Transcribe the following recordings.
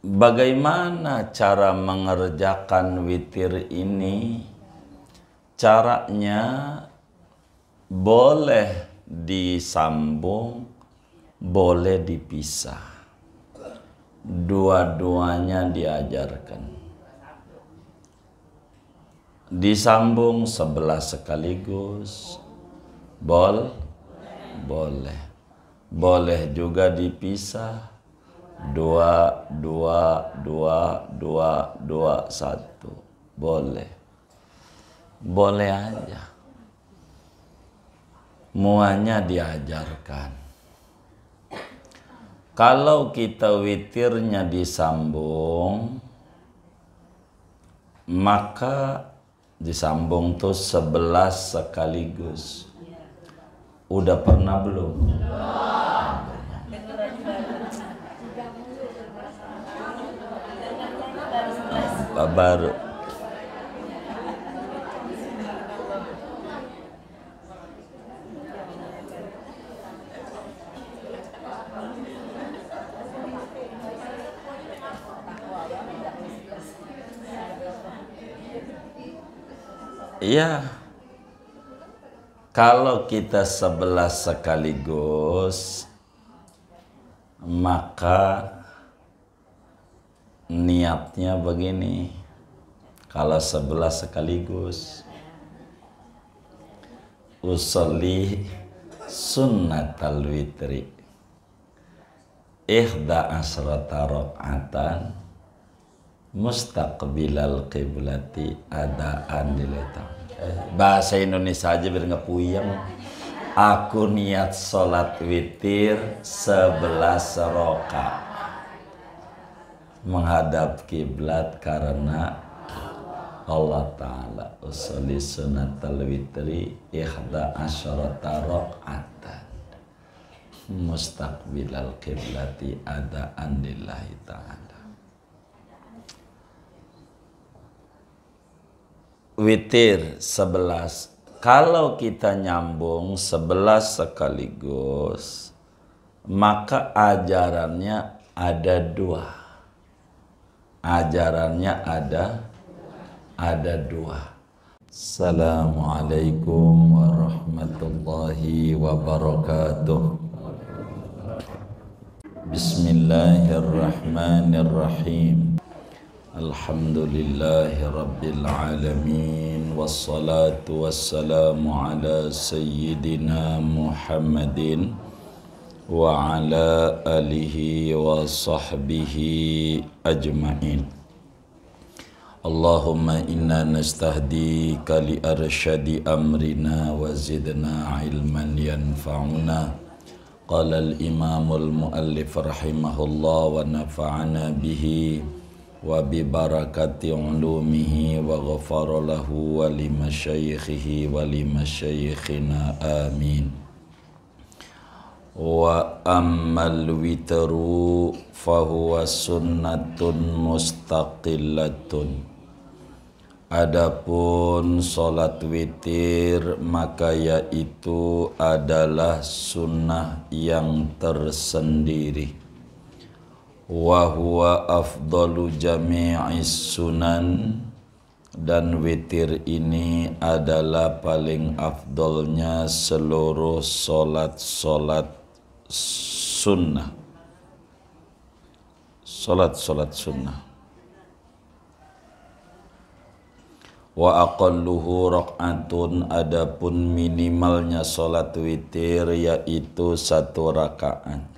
Bagaimana cara mengerjakan witir ini? Caranya boleh disambung, boleh dipisah. Dua-duanya diajarkan. Disambung 11 sekaligus, boleh. Boleh juga dipisah. 2, 2, 2, 2, 2, 1. Boleh. Boleh aja. Muanya diajarkan. Kalau kita witirnya disambung, maka disambung tuh 11 sekaligus. Udah pernah belum? Baru. Iya. Kalau kita 11 sekaligus, maka niatnya begini. Kalau 11 sekaligus, usolli sunnatal witri ihda asrata raq'atan mustaqbilal qiblati adaan dileta. Bahasa Indonesia aja biar nggak puyeng. Aku niat sholat witir 11 rakaat menghadap kiblat karena Allah Ta'ala usolli sunnatal witri ihda asyrata raq'atan mustaqbilal qiblati adaan lillahi ta'ala. Witir 11. Kalau kita nyambung 11 sekaligus, maka ajarannya ada 2. Ajarannya ada 2. Assalamualaikum warahmatullahi wabarakatuh. Bismillahirrahmanirrahim. Alhamdulillahi rabbil alamin. Wassalatu wassalamu ala sayyidina Muhammadin wa ala alihi wa sahbihi ajma'in. Allahumma inna nastahdika li arsyadi amrina wa zidna ilman yanfa'una. Qala al-imamul muallif rahimahullah wa nafa'ana bihi wa bi barakati ulumihi wa ghafara lahu wa li masyayikhihi wa li masyayikhina amin. Wa ammal witru fahuwa sunnatun mustaqillatun. Adapun salat witir maka yaitu adalah sunnah yang tersendiri. Wa huwa afdalu jami'is sunan, dan witir ini adalah paling afdolnya seluruh solat-solat sunnah. Solat-solat sunnah. Wa aqalluhu raq'atun, adapun minimalnya solat witir yaitu 1 rakaat.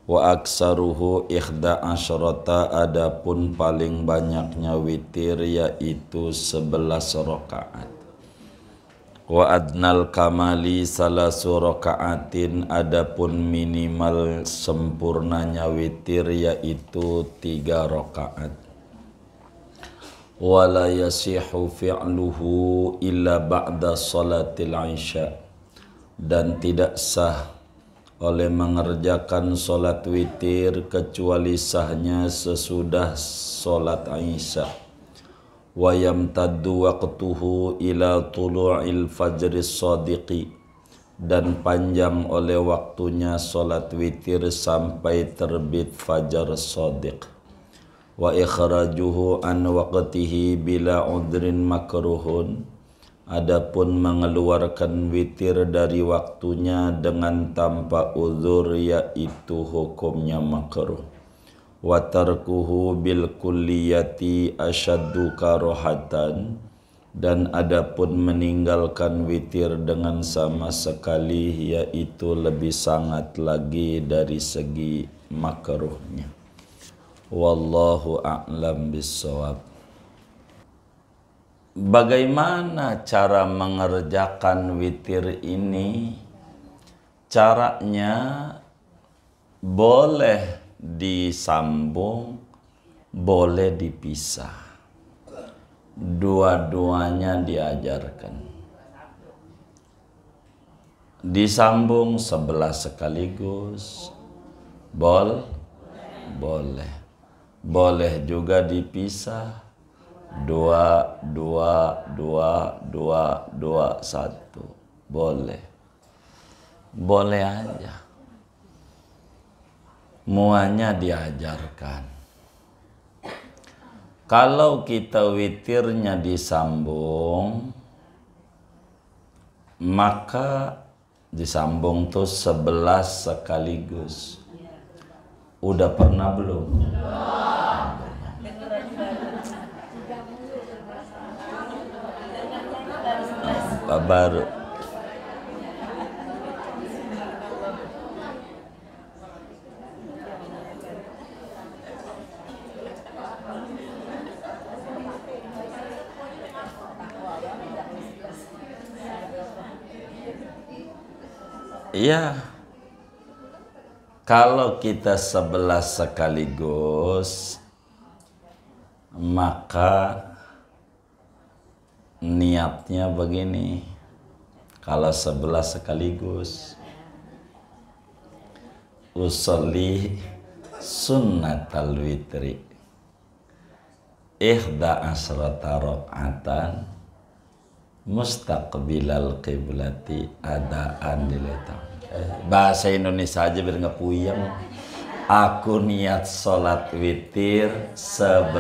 Wa aksaruhu ihda asyrata, adapun paling banyaknya witir yaitu 11 rakaat. Wa adnal kamali salasu rakaatin, adapun minimal sempurnanya witir yaitu 3 rakaat. Wa la yasihu fi'luhu illa ba'da salatil isya, dan tidak sah oleh mengerjakan solat witir kecuali sahnya sesudah solat isya. Wa yamtaddu waqtuhu ila tulu'il fajris shadiqi, dan panjang oleh waktunya solat witir sampai terbit fajar shadiq. Wa ikhrajuhu an waqtihi bila udrin makruhun. Adapun mengeluarkan witir dari waktunya dengan tanpa uzur yaitu hukumnya makruh. Wa tarkuhu bil kulliyati asyaddu karohatan. Dan adapun meninggalkan witir dengan sama sekali yaitu lebih sangat lagi dari segi makruhnya. Wallahu a'lam bissawab. Bagaimana cara mengerjakan witir ini? Caranya boleh disambung, boleh dipisah. Dua-duanya diajarkan. Disambung 11 sekaligus, boleh. Boleh juga dipisah 2, 2, 2, 2, 2, 1. Boleh. Boleh aja. Muanya diajarkan. Kalau kita witirnya disambung, maka disambung tuh 11 sekaligus. Udah pernah belum? Apa baru? Iya. Kalau kita 11 sekaligus, maka niatnya begini. Kalau 11 sekaligus, usolli sunnatal witri ihda asrata raq'atan mustaqbilal qiblati adaan lillahi. Bahasa Indonesia aja biar nggak puyeng. Aku niat sholat witir 11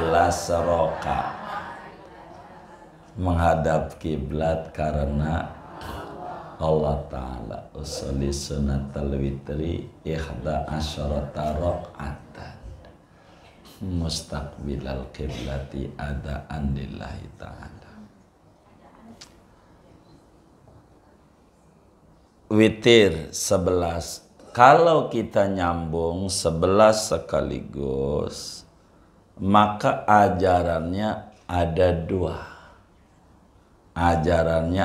rakaat menghadap kiblat karena Allah Ta'ala usolli sunnatal witri ihda asyarata raq'atan mustaqbilal qiblati adaan lillahi ta'ala. Witir 11. Kalau kita nyambung 11 sekaligus, maka ajarannya ada 2. Ajarannya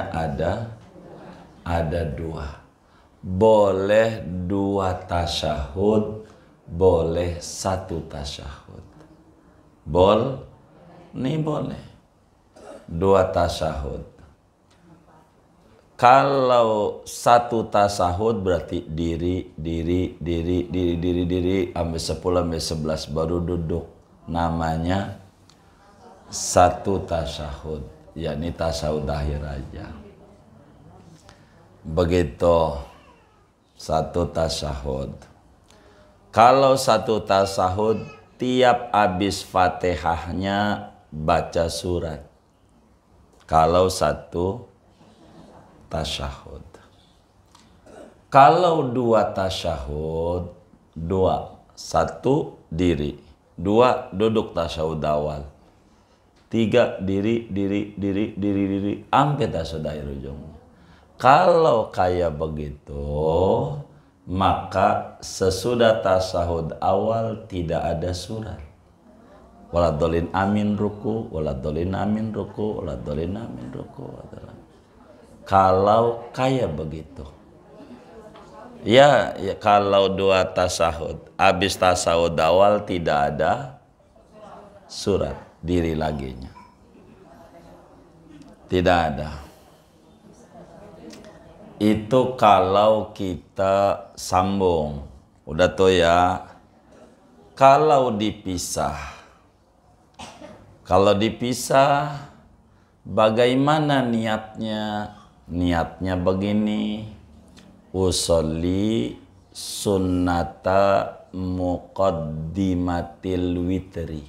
ada 2. Boleh 2 tasyahud, boleh 1 tasyahud. Boleh 2 tasyahud. Kalau 1 tasahud berarti diri sampai 10 sampai 11 baru duduk. Namanya 1 tasahud, yakni tasahud akhir aja. Begitu 1 tasahud. Kalau 1 tasahud tiap habis Fatihahnya baca surat. Kalau 1 tasyahud. Kalau 2 tasyahud, 1 diri, 2 duduk tasyahud awal, 3 diri, sampai tasyahud akhir ujungnya. Kalau kayak begitu, maka sesudah tasyahud awal tidak ada surat. Waladhdallin amin ruku, waladhdallin amin ruku, waladhdallin amin ruku. Kalau kayak begitu, ya kalau 2 tasahud, habis tasahud awal tidak ada surat, diri laginya tidak ada. Itu kalau kita sambung, udah tuh ya. Kalau dipisah, bagaimana niatnya? Niatnya begini, usolli sunnata muqaddimatil witri.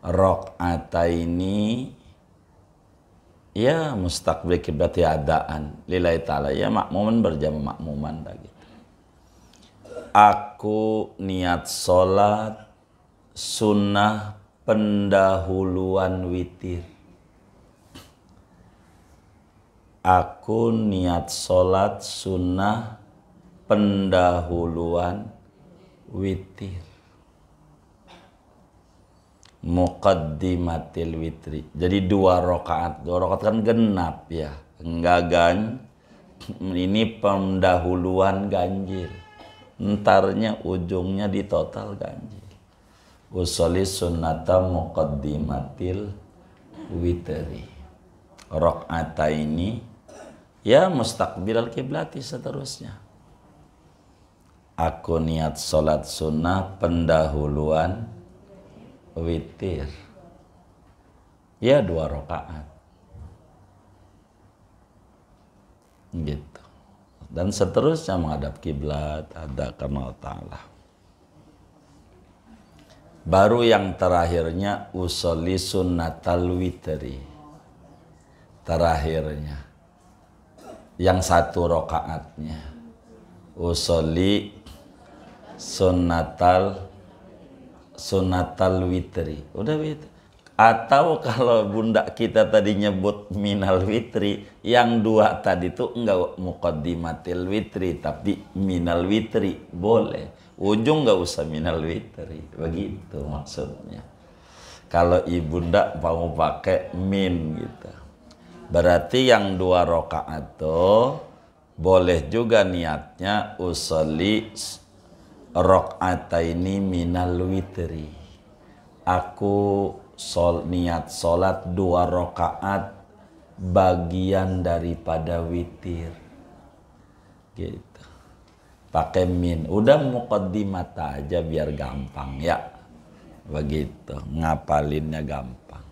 rakaataini ya mustaqbil kiblat adaan lillahi ta'ala, ya makmuman berjamaah makmuman begitu. Aku niat sholat sunnah pendahuluan witir. Aku niat sholat sunnah pendahuluan witir. Muqaddimatil witri. Jadi 2 rakaat. 2 rakaat kan genap ya. Enggak ini pendahuluan ganjil. Entarnya ujungnya di total ganjil. Usolli sunnata muqaddimatil witri. Rakaataini ya mustaqbilal kiblati seterusnya. Aku niat sholat sunnah pendahuluan witir. Ya 2 rakaat. Gitu. Dan seterusnya menghadap kiblat, ada karena ta'ala. Baru yang terakhirnya usolli sunnatal witri. Terakhirnya. Yang 1 rakaatnya. Usolli sunnatal witri. Udah witri. Atau kalau bunda kita tadi nyebut minal witri, yang 2 tadi itu enggak muqaddimatil witri, tapi minal witri boleh. Ujung enggak usah minal witri. Begitu maksudnya. Kalau ibunda mau pakai min gitu. Berarti yang 2 rakaat tuh boleh juga niatnya usolli rakaataini minal witri. Aku niat sholat 2 rakaat bagian daripada witir. Gitu. Pakai min. Udah muqaddimat aja biar gampang ya. Begitu. Ngapalinnya gampang.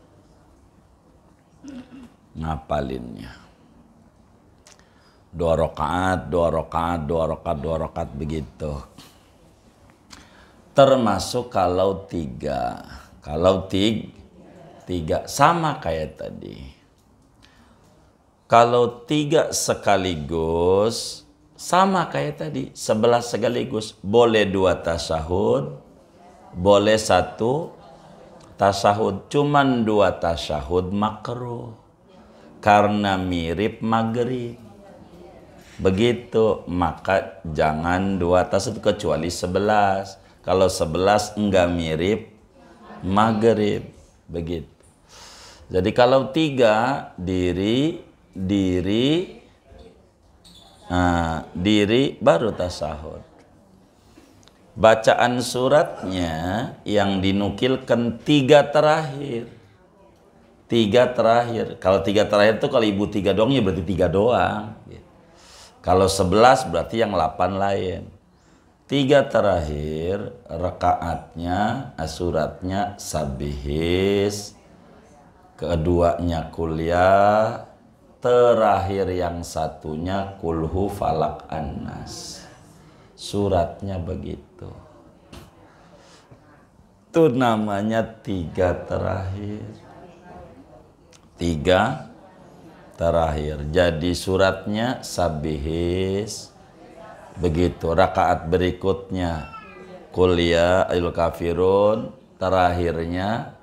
Ngapalinnya. 2 rakaat, 2 rakaat, 2 rakaat, 2 rakaat begitu. Termasuk kalau 3. Kalau 3 sama kayak tadi. Kalau 3 sekaligus sama kayak tadi. 11 sekaligus. Boleh 2 tasyahud. Boleh 1 tasyahud. Cuman 2 tasyahud makruh. Karena mirip maghrib. Begitu. Maka jangan 2 tasyahud kecuali 11. Kalau 11 enggak mirip maghrib. Begitu. Jadi kalau 3 diri baru tasyahud. Bacaan suratnya yang dinukilkan 3 terakhir. 3 terakhir. Kalau 3 terakhir itu kalau ibu 3 doang ya berarti 3 doang. Kalau 11 berarti yang 8 lain. 3 terakhir rakaatnya suratnya sabihis, keduanya kuliah, terakhir yang satunya kulhu falak annas. Suratnya begitu. Itu namanya 3 terakhir. 3 terakhir. Jadi suratnya sabihis. Begitu. Rakaat berikutnya kuliah ayul kafirun, terakhirnya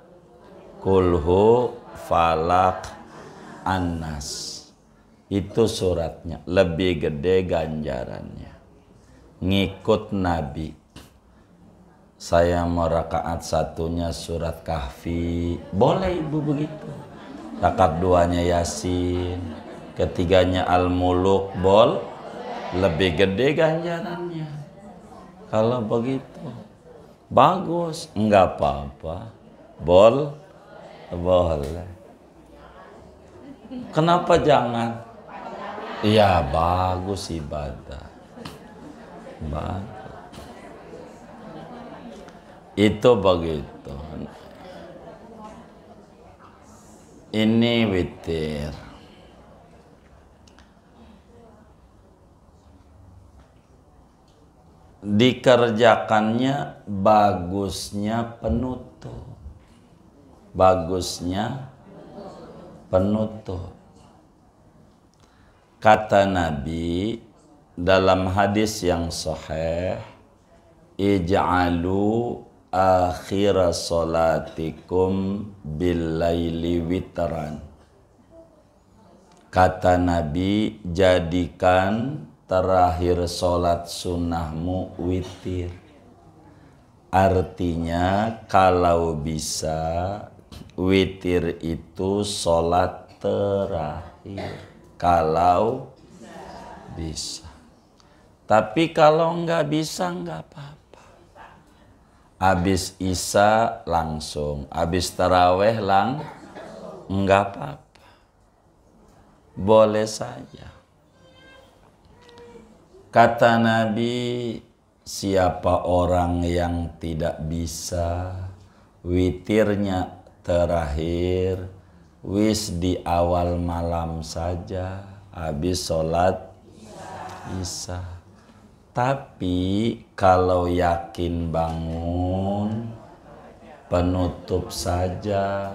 kulhu falak annas. Itu suratnya lebih gede ganjarannya. Ngikut Nabi. Saya mau rakaat 1-nya surat Kahfi, boleh ibu begitu. Rakaat 2-nya Yasin, ketiganya Al-Muluk, lebih gede ganjarannya. Kalau begitu bagus, enggak apa-apa. Boleh. Kenapa jangan? Iya, bagus ibadah. Bagus. Itu begitu. Ini witir. Dikerjakannya bagusnya penutup. bagusnya penutup. Kata Nabi dalam hadis yang sahih, ij'alu akhir salatikum bil laili witran. Kata Nabi, jadikan terakhir sholat sunnahmu witir. Artinya kalau bisa witir itu sholat terakhir. Kalau bisa. Tapi kalau nggak bisa nggak apa-apa. Habis isya langsung, habis taraweh nggak apa-apa. Boleh saja. Kata Nabi, siapa orang yang tidak bisa witirnya terakhir, wis di awal malam saja, habis sholat isya. Tapi kalau yakin bangun, penutup saja,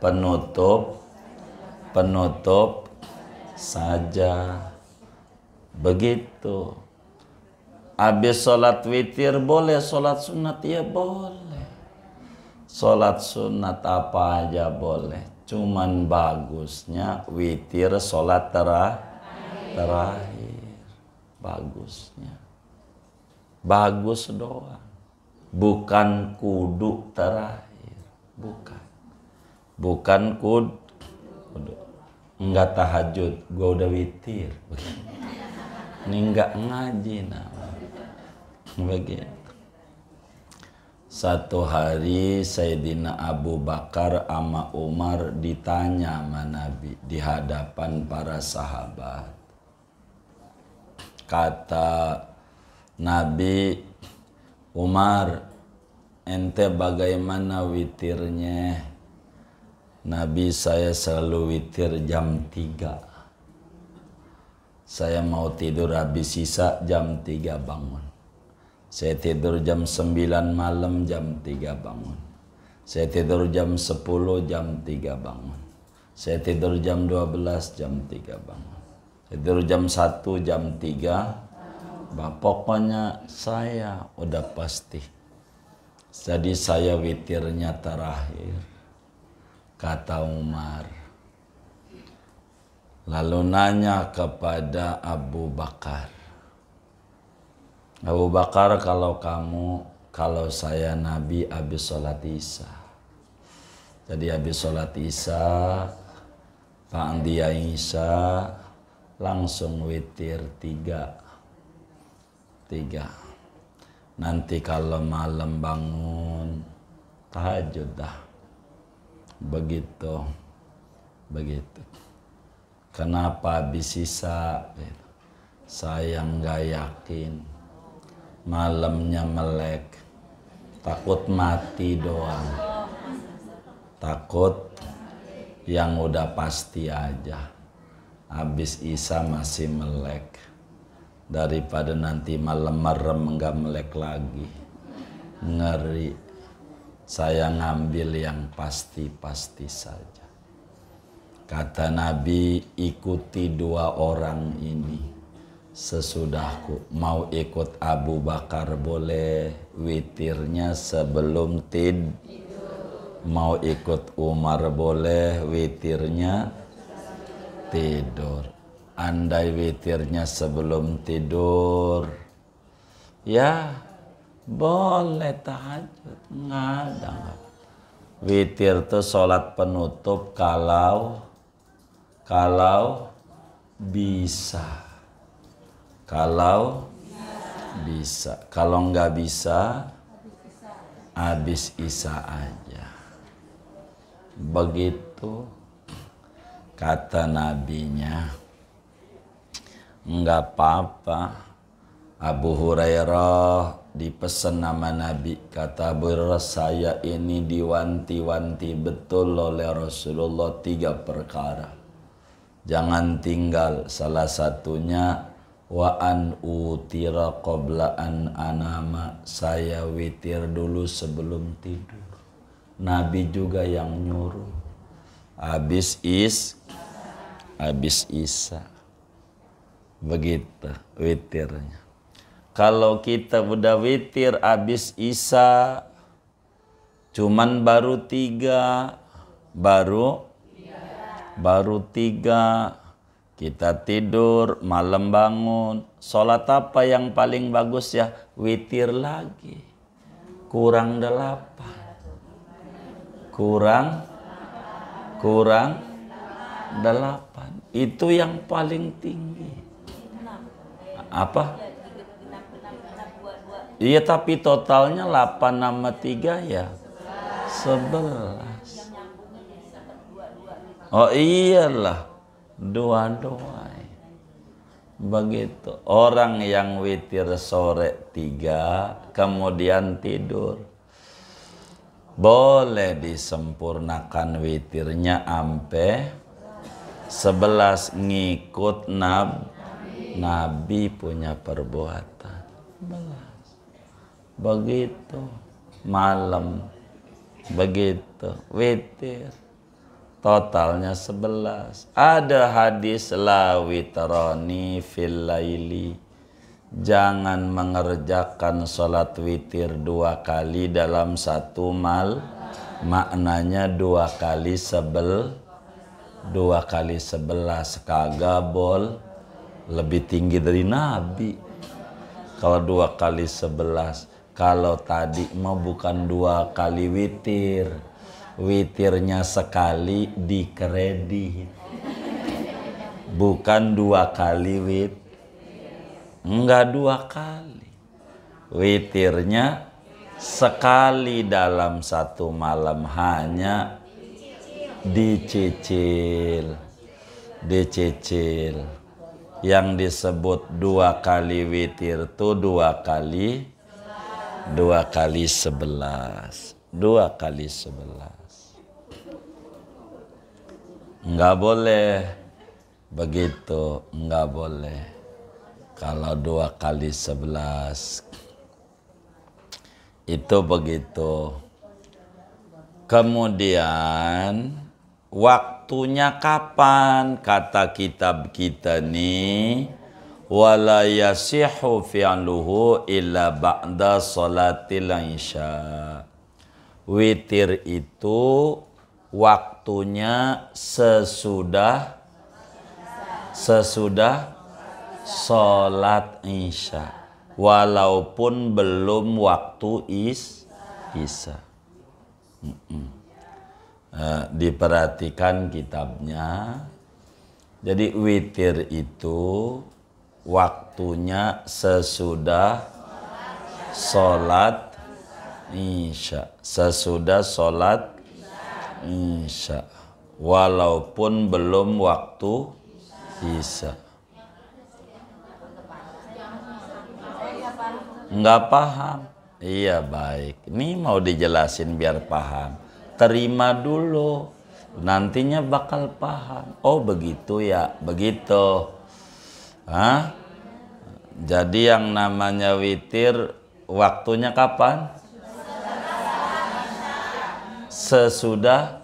penutup saja. Begitu. Habis sholat witir boleh, sholat sunat ya boleh. Sholat sunat apa aja boleh. Cuman bagusnya witir sholat terakhir. Bagusnya. Bagus doang. Bukan kudu terakhir. Bukan kudu. Enggak tahajud, gua udah witir. Ini enggak ngaji begitu. Satu hari Sayyidina Abu Bakar sama Umar ditanya sama Nabi di hadapan para sahabat. Kata Nabi, Umar, ente bagaimana witirnya? Nabi, saya selalu witir jam 3. Saya mau tidur habis sisa jam 3 bangun. Saya tidur jam 9 malam jam 3 bangun. Saya tidur jam 10 jam 3 bangun. Saya tidur jam 12 jam 3 bangun. Saya tidur jam 1 jam 3. Pokoknya saya udah pasti. Jadi saya witirnya terakhir. Kata Umar. Lalu nanya kepada Abu Bakar. Abu Bakar, kalau saya Nabi habis sholat isya. Jadi habis sholat isya, Pak dia isya, langsung witir 3. Nanti kalau malam bangun, tahajud dah. Begitu. Kenapa habis sisa? Saya nggak yakin. Malamnya melek. Takut mati doang. Takut yang udah pasti aja. Habis isya masih melek. Daripada nanti malam merem nggak melek lagi. Ngeri. Saya ngambil yang pasti-pasti saja. Kata Nabi, ikuti 2 orang ini sesudahku. Mau ikut Abu Bakar boleh, witirnya sebelum tidur. Mau ikut Umar boleh, witirnya tidur. Andai witirnya sebelum tidur, ya boleh tahajud, nggak ada. Witir itu sholat penutup kalau bisa. Kalau nggak bisa, habis isya aja. Begitu kata nabinya. Nggak apa-apa. Abu Hurairah dipesan nama Nabi. Kata Abu Hurairah, saya ini diwanti-wanti betul oleh Rasulullah 3 perkara. Jangan tinggal, salah satunya wa an utira qabla an anama, saya witir dulu sebelum tidur. Nabi juga yang nyuruh. Habis Isya. Begitu witirnya. Kalau kita udah witir habis Isya, cuman baru 3, baru 3, kita tidur, malam bangun. Sholat apa yang paling bagus ya? Witir lagi. Kurang 8. Kurang 8. Itu yang paling tinggi. Apa? Iya, tapi totalnya 8 sama 3 ya 11. Oh iyalah, 2. Begitu. Orang yang witir sore 3 kemudian tidur, boleh disempurnakan witirnya sampai 11 ngikut Nabi punya perbuatan. 11. Begitu malam, begitu witir. Totalnya 11. Ada hadis la witrani fil laili. Jangan mengerjakan sholat witir 2 kali dalam satu maknanya 2 kali 11. Kagak bol. Lebih tinggi dari Nabi. Kalau 2 kali 11. Kalau tadi mau bukan 2 kali witir. Witirnya sekali dikredit. Bukan 2 kali enggak 2 kali. Witirnya sekali dalam satu malam, hanya dicicil. Yang disebut 2 kali witir itu 2 kali 11. 2 kali 11. Enggak boleh begitu, enggak boleh. Kalau 2 kali 11 itu begitu. Kemudian waktunya kapan? Kata kitab kita nih, wala yasihu fi'luhu illa ba'da salatil isya. Witir itu waktunya sesudah sholat isya, walaupun belum waktu isya. Diperhatikan kitabnya. Jadi witir itu waktunya sesudah sholat isya, isya, walaupun belum waktu isya. Enggak paham? Iya, baik. Ini mau dijelasin biar paham. Terima dulu, nantinya bakal paham. Oh begitu ya, begitu. Jadi yang namanya witir waktunya kapan? Sesudah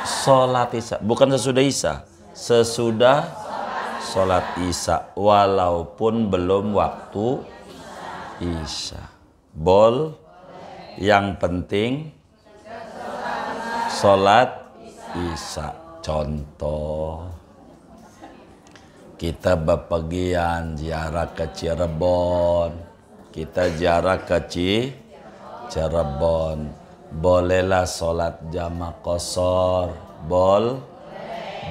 sholat isya. Bukan sesudah isya, sesudah sholat isya, walaupun belum waktu isya. Yang penting sholat isya. Contoh, kita bepergian ziarah ke Cirebon. Kita ziarah ke Cirebon. Bolehlah sholat jamaah qashar.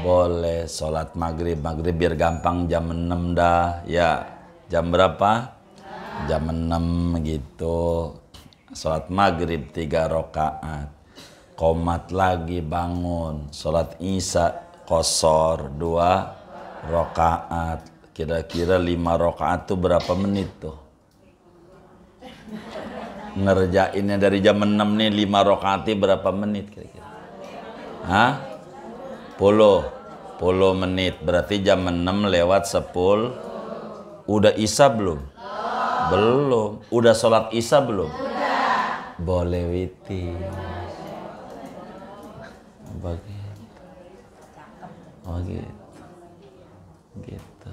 Boleh sholat maghrib biar gampang jam 6 dah. Ya, jam berapa? Jam 6 gitu. Sholat maghrib 3 rakaat. Qomat lagi bangun. Sholat isya qashar 2 rakaat. Kira-kira 5 rakaat tuh berapa menit tuh? Ngerjainnya dari jam 6 nih 5 rakaat berapa menit kira-kira? 10 menit. Berarti jam 6 lewat 10. Udah isya belum? Belum. Udah sholat isya belum? Boleh witir. Begitu. Oh gitu. Gitu.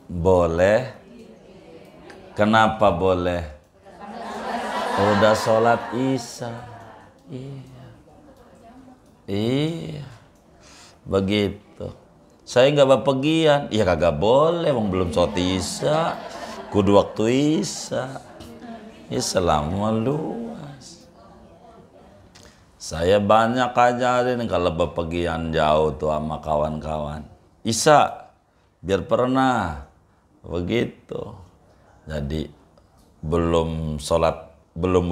Boleh. Kenapa boleh? Udah sholat isya. Iya. Iya. Begitu. Saya nggak bepergian. Ya kagak boleh, wong belum sholat isya. Kudu waktu isya. Islam luas. Saya banyak ajarin kalau bepergian jauh tuh sama kawan-kawan. Isya, biar pernah. Begitu. Jadi belum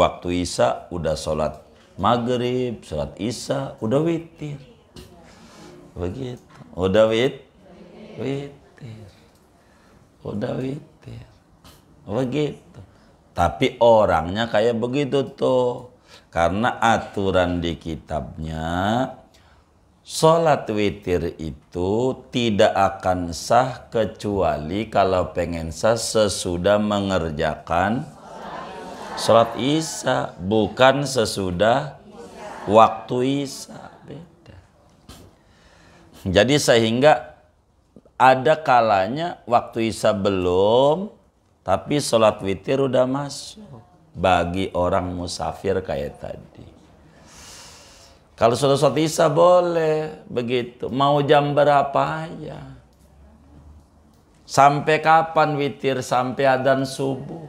waktu isya udah sholat maghrib, sholat isya, udah witir. Begitu. Udah witir. Udah witir. Begitu. Tapi orangnya kayak begitu tuh. Karena aturan di kitabnya, sholat witir itu tidak akan sah kecuali kalau pengen sah sesudah mengerjakan sholat isya, bukan sesudah waktu isya. Beda. Jadi sehingga ada kalanya waktu isya belum, tapi sholat witir udah masuk. Bagi orang musafir kayak tadi. Kalau sudah sholat isya boleh begitu. Mau jam berapa aja. Sampai kapan witir? Sampai adzan subuh.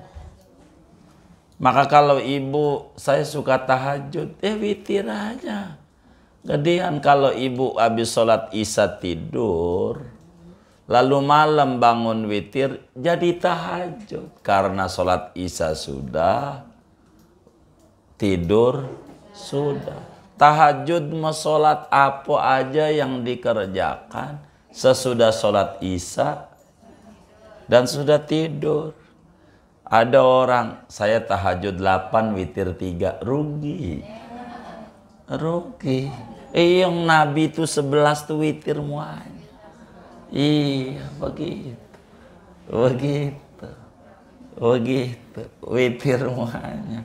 Maka kalau ibu, saya suka tahajud, witir aja. Gedean kalau ibu habis sholat isya tidur, lalu malam bangun witir, jadi tahajud. Karena sholat isya sudah, tidur sudah. Tahajud mau sholat apa aja yang dikerjakan sesudah sholat isya dan sudah tidur. Ada orang, saya tahajud 8, witir 3, rugi. Rugi. Yang Nabi itu 11 tuh witir muanya. Iya, begitu. Begitu. Begitu. Witir semuanya.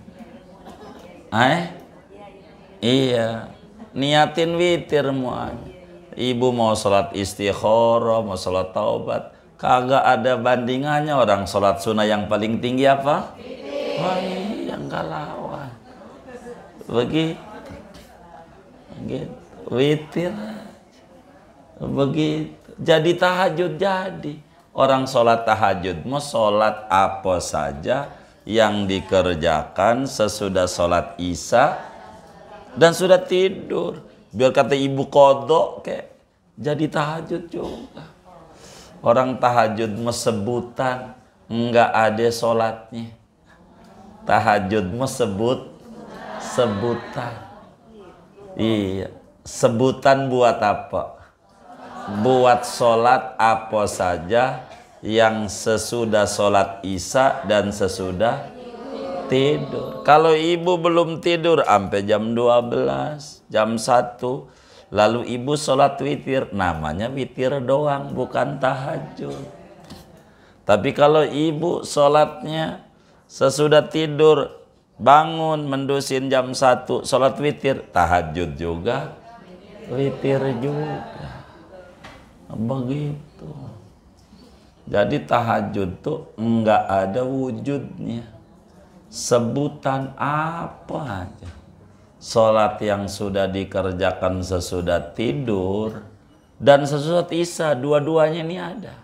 Iya. Niatin witir semuanya. Ibu mau sholat istikharah, mau sholat taubat. Kagak ada bandingannya. Orang sholat sunnah yang paling tinggi apa? Wah, iya, enggak lawan. Begitu. Begitu. Witir. Begitu. Jadi tahajud jadi. Orang sholat tahajud mau sholat apa saja yang dikerjakan sesudah sholat isya dan sudah tidur. Biar kata ibu kodok kayak jadi tahajud juga. Orang tahajud mau sebutan enggak ada sholatnya. Tahajud mau sebutan. Iya. Sebutan buat apa? Buat sholat apa saja yang sesudah sholat isya dan sesudah tidur. Kalau ibu belum tidur sampai jam 12, jam 1, lalu ibu sholat witir, namanya witir doang, bukan tahajud. Tapi kalau ibu sholatnya sesudah tidur, bangun mendusin jam 1, sholat witir, tahajud juga, witir juga. Begitu. Jadi tahajud tuh enggak ada wujudnya. Sebutan apa aja. Sholat yang sudah dikerjakan sesudah tidur dan sesudah isya, dua-duanya ini ada.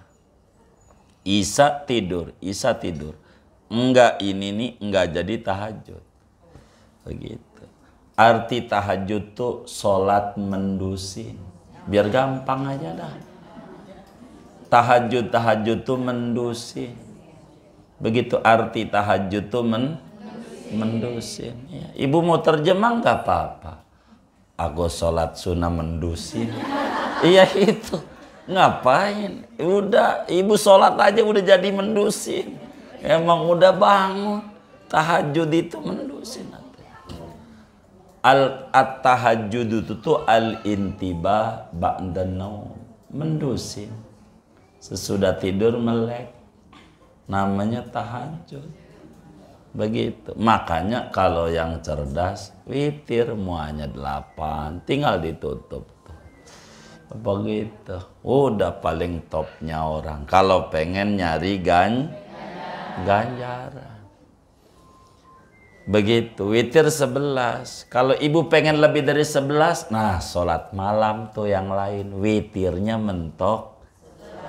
Isya tidur, isya tidur. Enggak ini nih enggak jadi tahajud. Begitu. Arti tahajud tuh sholat mendusin. Biar gampang aja dah. Tahajud tuh mendusin. Begitu arti tahajud tuh mendusin. Ya. Ibu mau terjemah nggak apa-apa. Aku sholat sunnah mendusin. Iya itu. Ngapain? Udah ibu sholat aja udah jadi mendusin. Emang udah bangun. Tahajud itu mendusin. At-tahajud itu tuh al-intibah ba'dan naum. Mendusin. Sesudah tidur melek, namanya tahajud. Begitu. Makanya kalau yang cerdas, witir muanya 8, tinggal ditutup. Begitu. Udah paling topnya orang. Kalau pengen nyari ganjaran. Begitu. Witir 11. Kalau ibu pengen lebih dari 11, nah sholat malam tuh yang lain. Witirnya mentok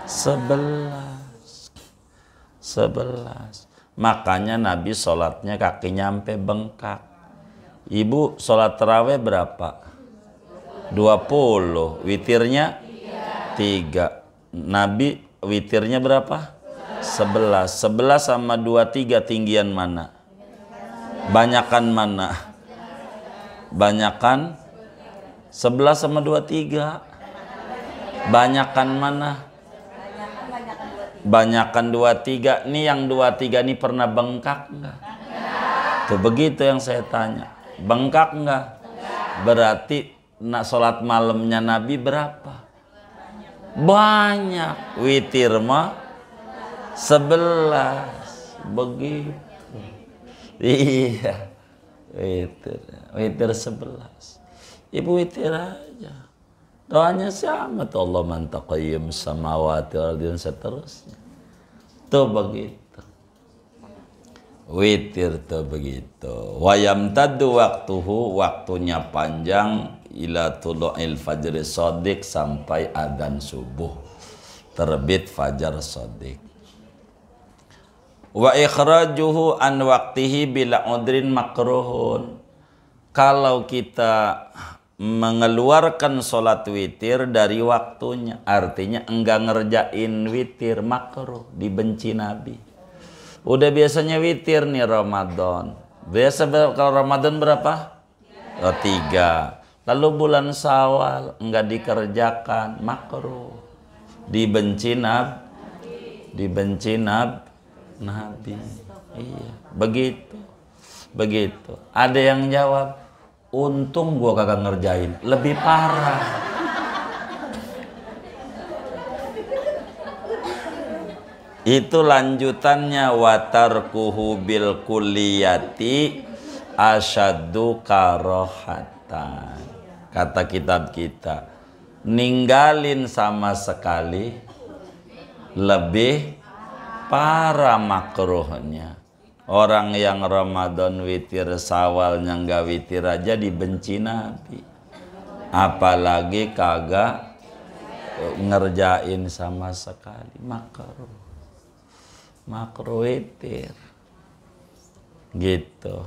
11. Makanya Nabi sholatnya kakinya sampai bengkak. Ibu sholat tarawih berapa? 20. Witirnya 3. Nabi witirnya berapa? 11. 11 sama 23 tinggian mana? Banyakan mana? Banyakan 11 sama 23. Banyakan mana? Banyakan 23. Nih yang 23 ini pernah bengkak enggak? Tuh begitu yang saya tanya. Bengkak enggak? Berarti sholat malamnya Nabi berapa? Banyak. Witir mah 11. Begitu. Iya. Witir 11. Ibu witir aja. Doanya sama tuh, Allah man taqayyim samawati wal ardi dan seterusnya. Tuh begitu. Witir tuh begitu. Wa yamtaddu waktuhu, waktunya panjang ila tulu'il fajri shadiq, sampai adzan subuh. Terbit fajar shadiq. Wa ikhrajuhu an waqtihi bila udrin makruhun. Kalau kita mengeluarkan sholat witir dari waktunya, artinya enggak ngerjain witir, makruh, dibenci Nabi. Udah biasanya witir nih Ramadan. Biasa kalau Ramadan berapa? 3. Lalu bulan Syawal enggak dikerjakan, makruh. Dibenci Nabi. Iya, begitu. Ada yang jawab, untung gua kagak ngerjain, lebih parah. Itu lanjutannya, watarkuhu bil kulliyati asyaddu karohatan. Kata kitab kita, ninggalin sama sekali lebih parah makruhnya. Orang yang Ramadan witir, Syawalnya nggak witir aja dibenci Nabi. Apalagi kagak ngerjain sama sekali, makruh. Makruh witir. Gitu.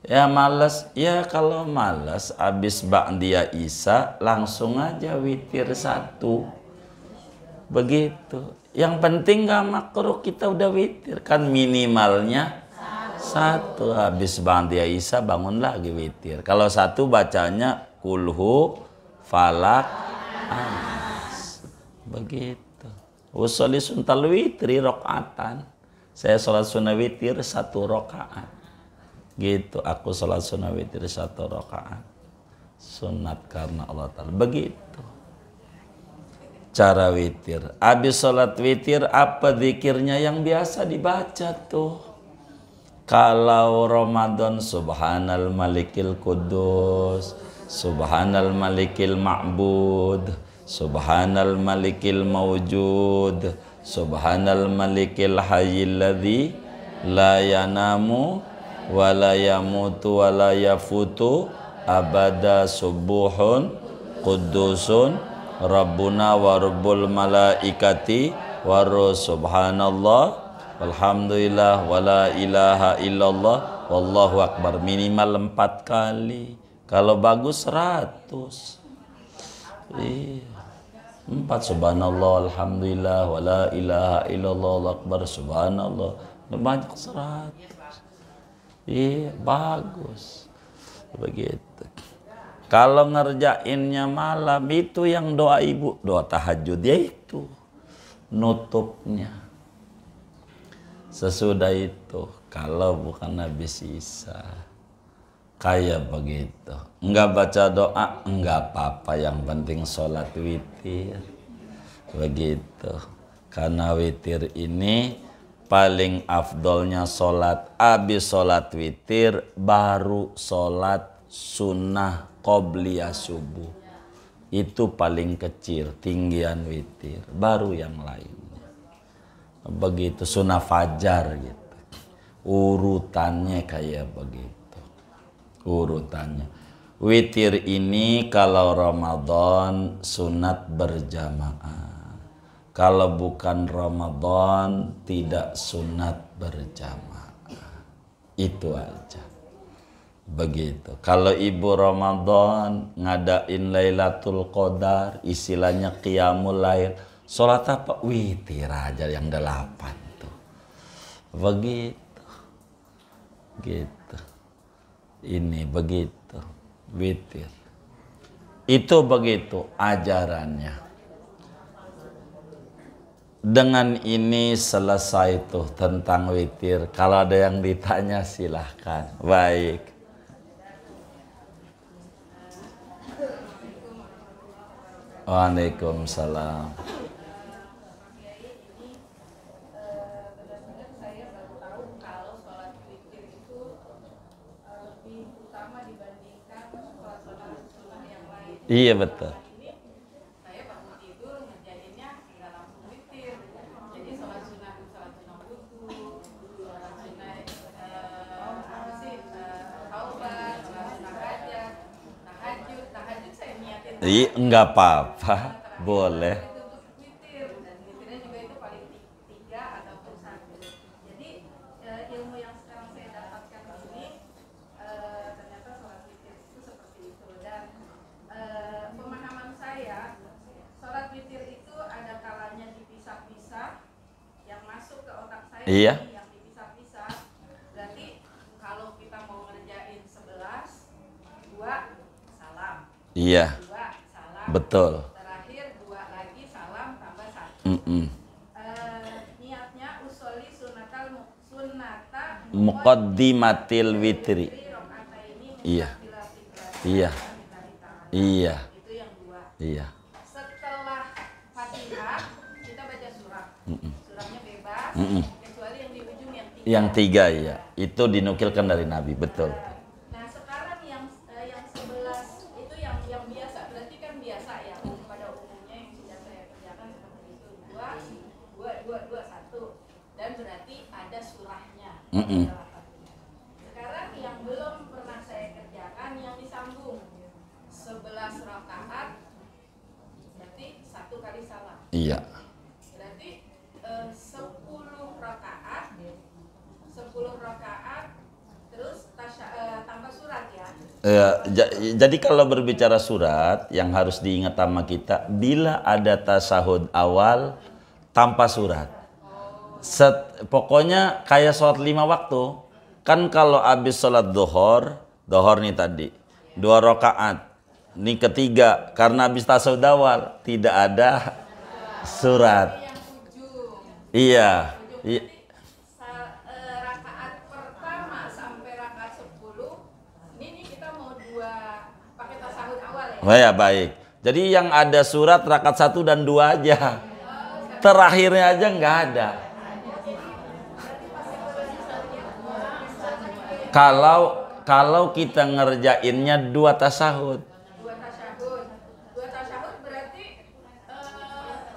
Ya malas, ya kalau malas abis ba'diyah Isya langsung aja witir 1. Begitu. Yang penting nggak makruh, kita udah witir kan, minimalnya 1. Habis ba'diyah Isya bangun lagi witir. Kalau 1 bacanya kulhu falak anas. Begitu. Usolli suntal witri rakaatan. Saya sholat sunnah witir 1 rakaat. Gitu. Aku sholat sunnah witir 1 rakaat. Sunat karena Allah Ta'ala. Begitu cara witir. Habis sholat witir, apa zikirnya yang biasa dibaca tuh? Kalau Ramadan, subhanal malikil kudus, subhanal malikil ma'bud, subhanal malikil mawjud, subhanal malikil hayyil ladzi la yanamu wa la yamutu wa la yafutu abada, subuhun kudusun rabbuna wa rabbul malaikati wa subhanallah alhamdulillah wala ilaha illallah wallahu akbar, minimal 4 kali. Kalau bagus 100. Iya. 4 subhanallah alhamdulillah wala ilaha illallah wallahu akbar subhanallah. Banyak 100. Iya, bagus. Begitu. Kalau ngerjainnya malam, itu yang doa ibu, doa tahajud, yaitu nutupnya. Sesudah itu, kalau bukan habis Isya, kayak begitu. Enggak baca doa, enggak apa-apa, yang penting sholat witir. Begitu. Karena witir ini paling afdolnya sholat abis sholat witir baru sholat sunnah qobliyah subuh. Itu paling kecil tinggian witir, baru yang lainnya. Begitu sunnah fajar gitu. Urutannya kayak begitu. Urutannya. Witir ini kalau Ramadan sunat berjamaah. Kalau bukan Ramadan tidak sunat berjamaah. Itu aja. Begitu. Kalau ibu Ramadan ngadain Lailatul Qadar, istilahnya qiyamul lail, sholat apa? Witir aja yang 8 tuh. Begitu. Gitu. Ini begitu. Witir. Itu begitu ajarannya. Dengan ini selesai tuh tentang witir. Kalau ada yang ditanya silahkan. Baik. Waalaikumsalam. Iya betul. Saya bangun tidur ngerjainnya nggak langsung witir, jadi sholat sunnah wudhu, sholat sunnah apa sih taubat, sholat sunnah hajat, tahajud saya niatin. Iya nggak apa-apa, boleh. Itu untuk witir dan witirnya juga itu paling 3 ataupun 1. Jadi ilmu yang sekarang saya dapatkan ini ternyata sholat witir itu seperti itu. Dan pemahaman saya, sholat witir itu ada kalanya dipisah-pisah, yang masuk ke otak saya Iya. ini yang dipisah-pisah. Berarti kalau kita mau ngerjain 11, 2 salam, Iya, 2 salam, betul. terakhir 2 lagi salam tambah 1. Niatnya usoli sunata Muqaddimatil witri. Iya. Iya. Iya. Itu yang 2. Iya. Setelah Fatihah kita baca surah. Surahnya bebas kecuali yang di ujung yang 3. Yang 3 ya. Itu dinukilkan dari Nabi, betul. Nah, sekarang yang 11 itu yang biasa. Berarti kan biasa ya pada umumnya yang sudah saya kerjakan seperti itu. 2 1 dan berarti ada surahnya. Sekarang yang belum pernah saya kerjakan yang disambung 11 rakaat berarti 1 kali salam. Iya. Berarti 10 rakaat 10 rakaat terus tambah surat ya. Jadi kalau berbicara surat yang harus diingat sama kita, bila ada tasahud awal tanpa surat. Pokoknya kayak sholat 5 waktu. Kan kalau habis sholat dohor nih tadi 2 rakaat. Ini ketiga karena habis tasawuf awal tidak ada surat. Yang ujung. Iya. Rakaat pertama sampai rakaat 10 ini kita mau 2 pakai tasahud awal ya. Oh ya baik. Jadi yang ada surat rakaat 1 dan 2 aja. Terakhirnya aja nggak ada. Kalau kita ngerjainnya 2 tasahud. 2 tasyahud berarti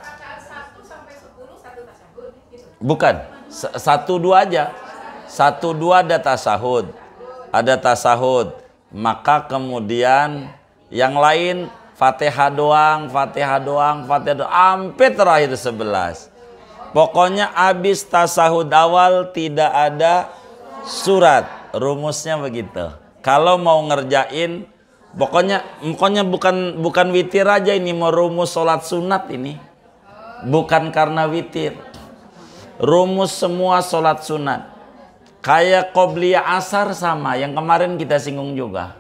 rakaat 1 sampai 10 1 tasyahud gitu. Bukan, 1 2 aja. 1 2 ada tasahud. Ada tasahud. Maka kemudian yang lain Fatihah doang, sampai terakhir 11. Pokoknya habis tasahud awal tidak ada surat. Rumusnya begitu. Kalau mau ngerjain, pokoknya bukan witir aja ini, mau rumus sholat sunat ini. Bukan karena witir. Rumus semua sholat sunat. Kayak qobliyah asar sama, yang kemarin kita singgung juga.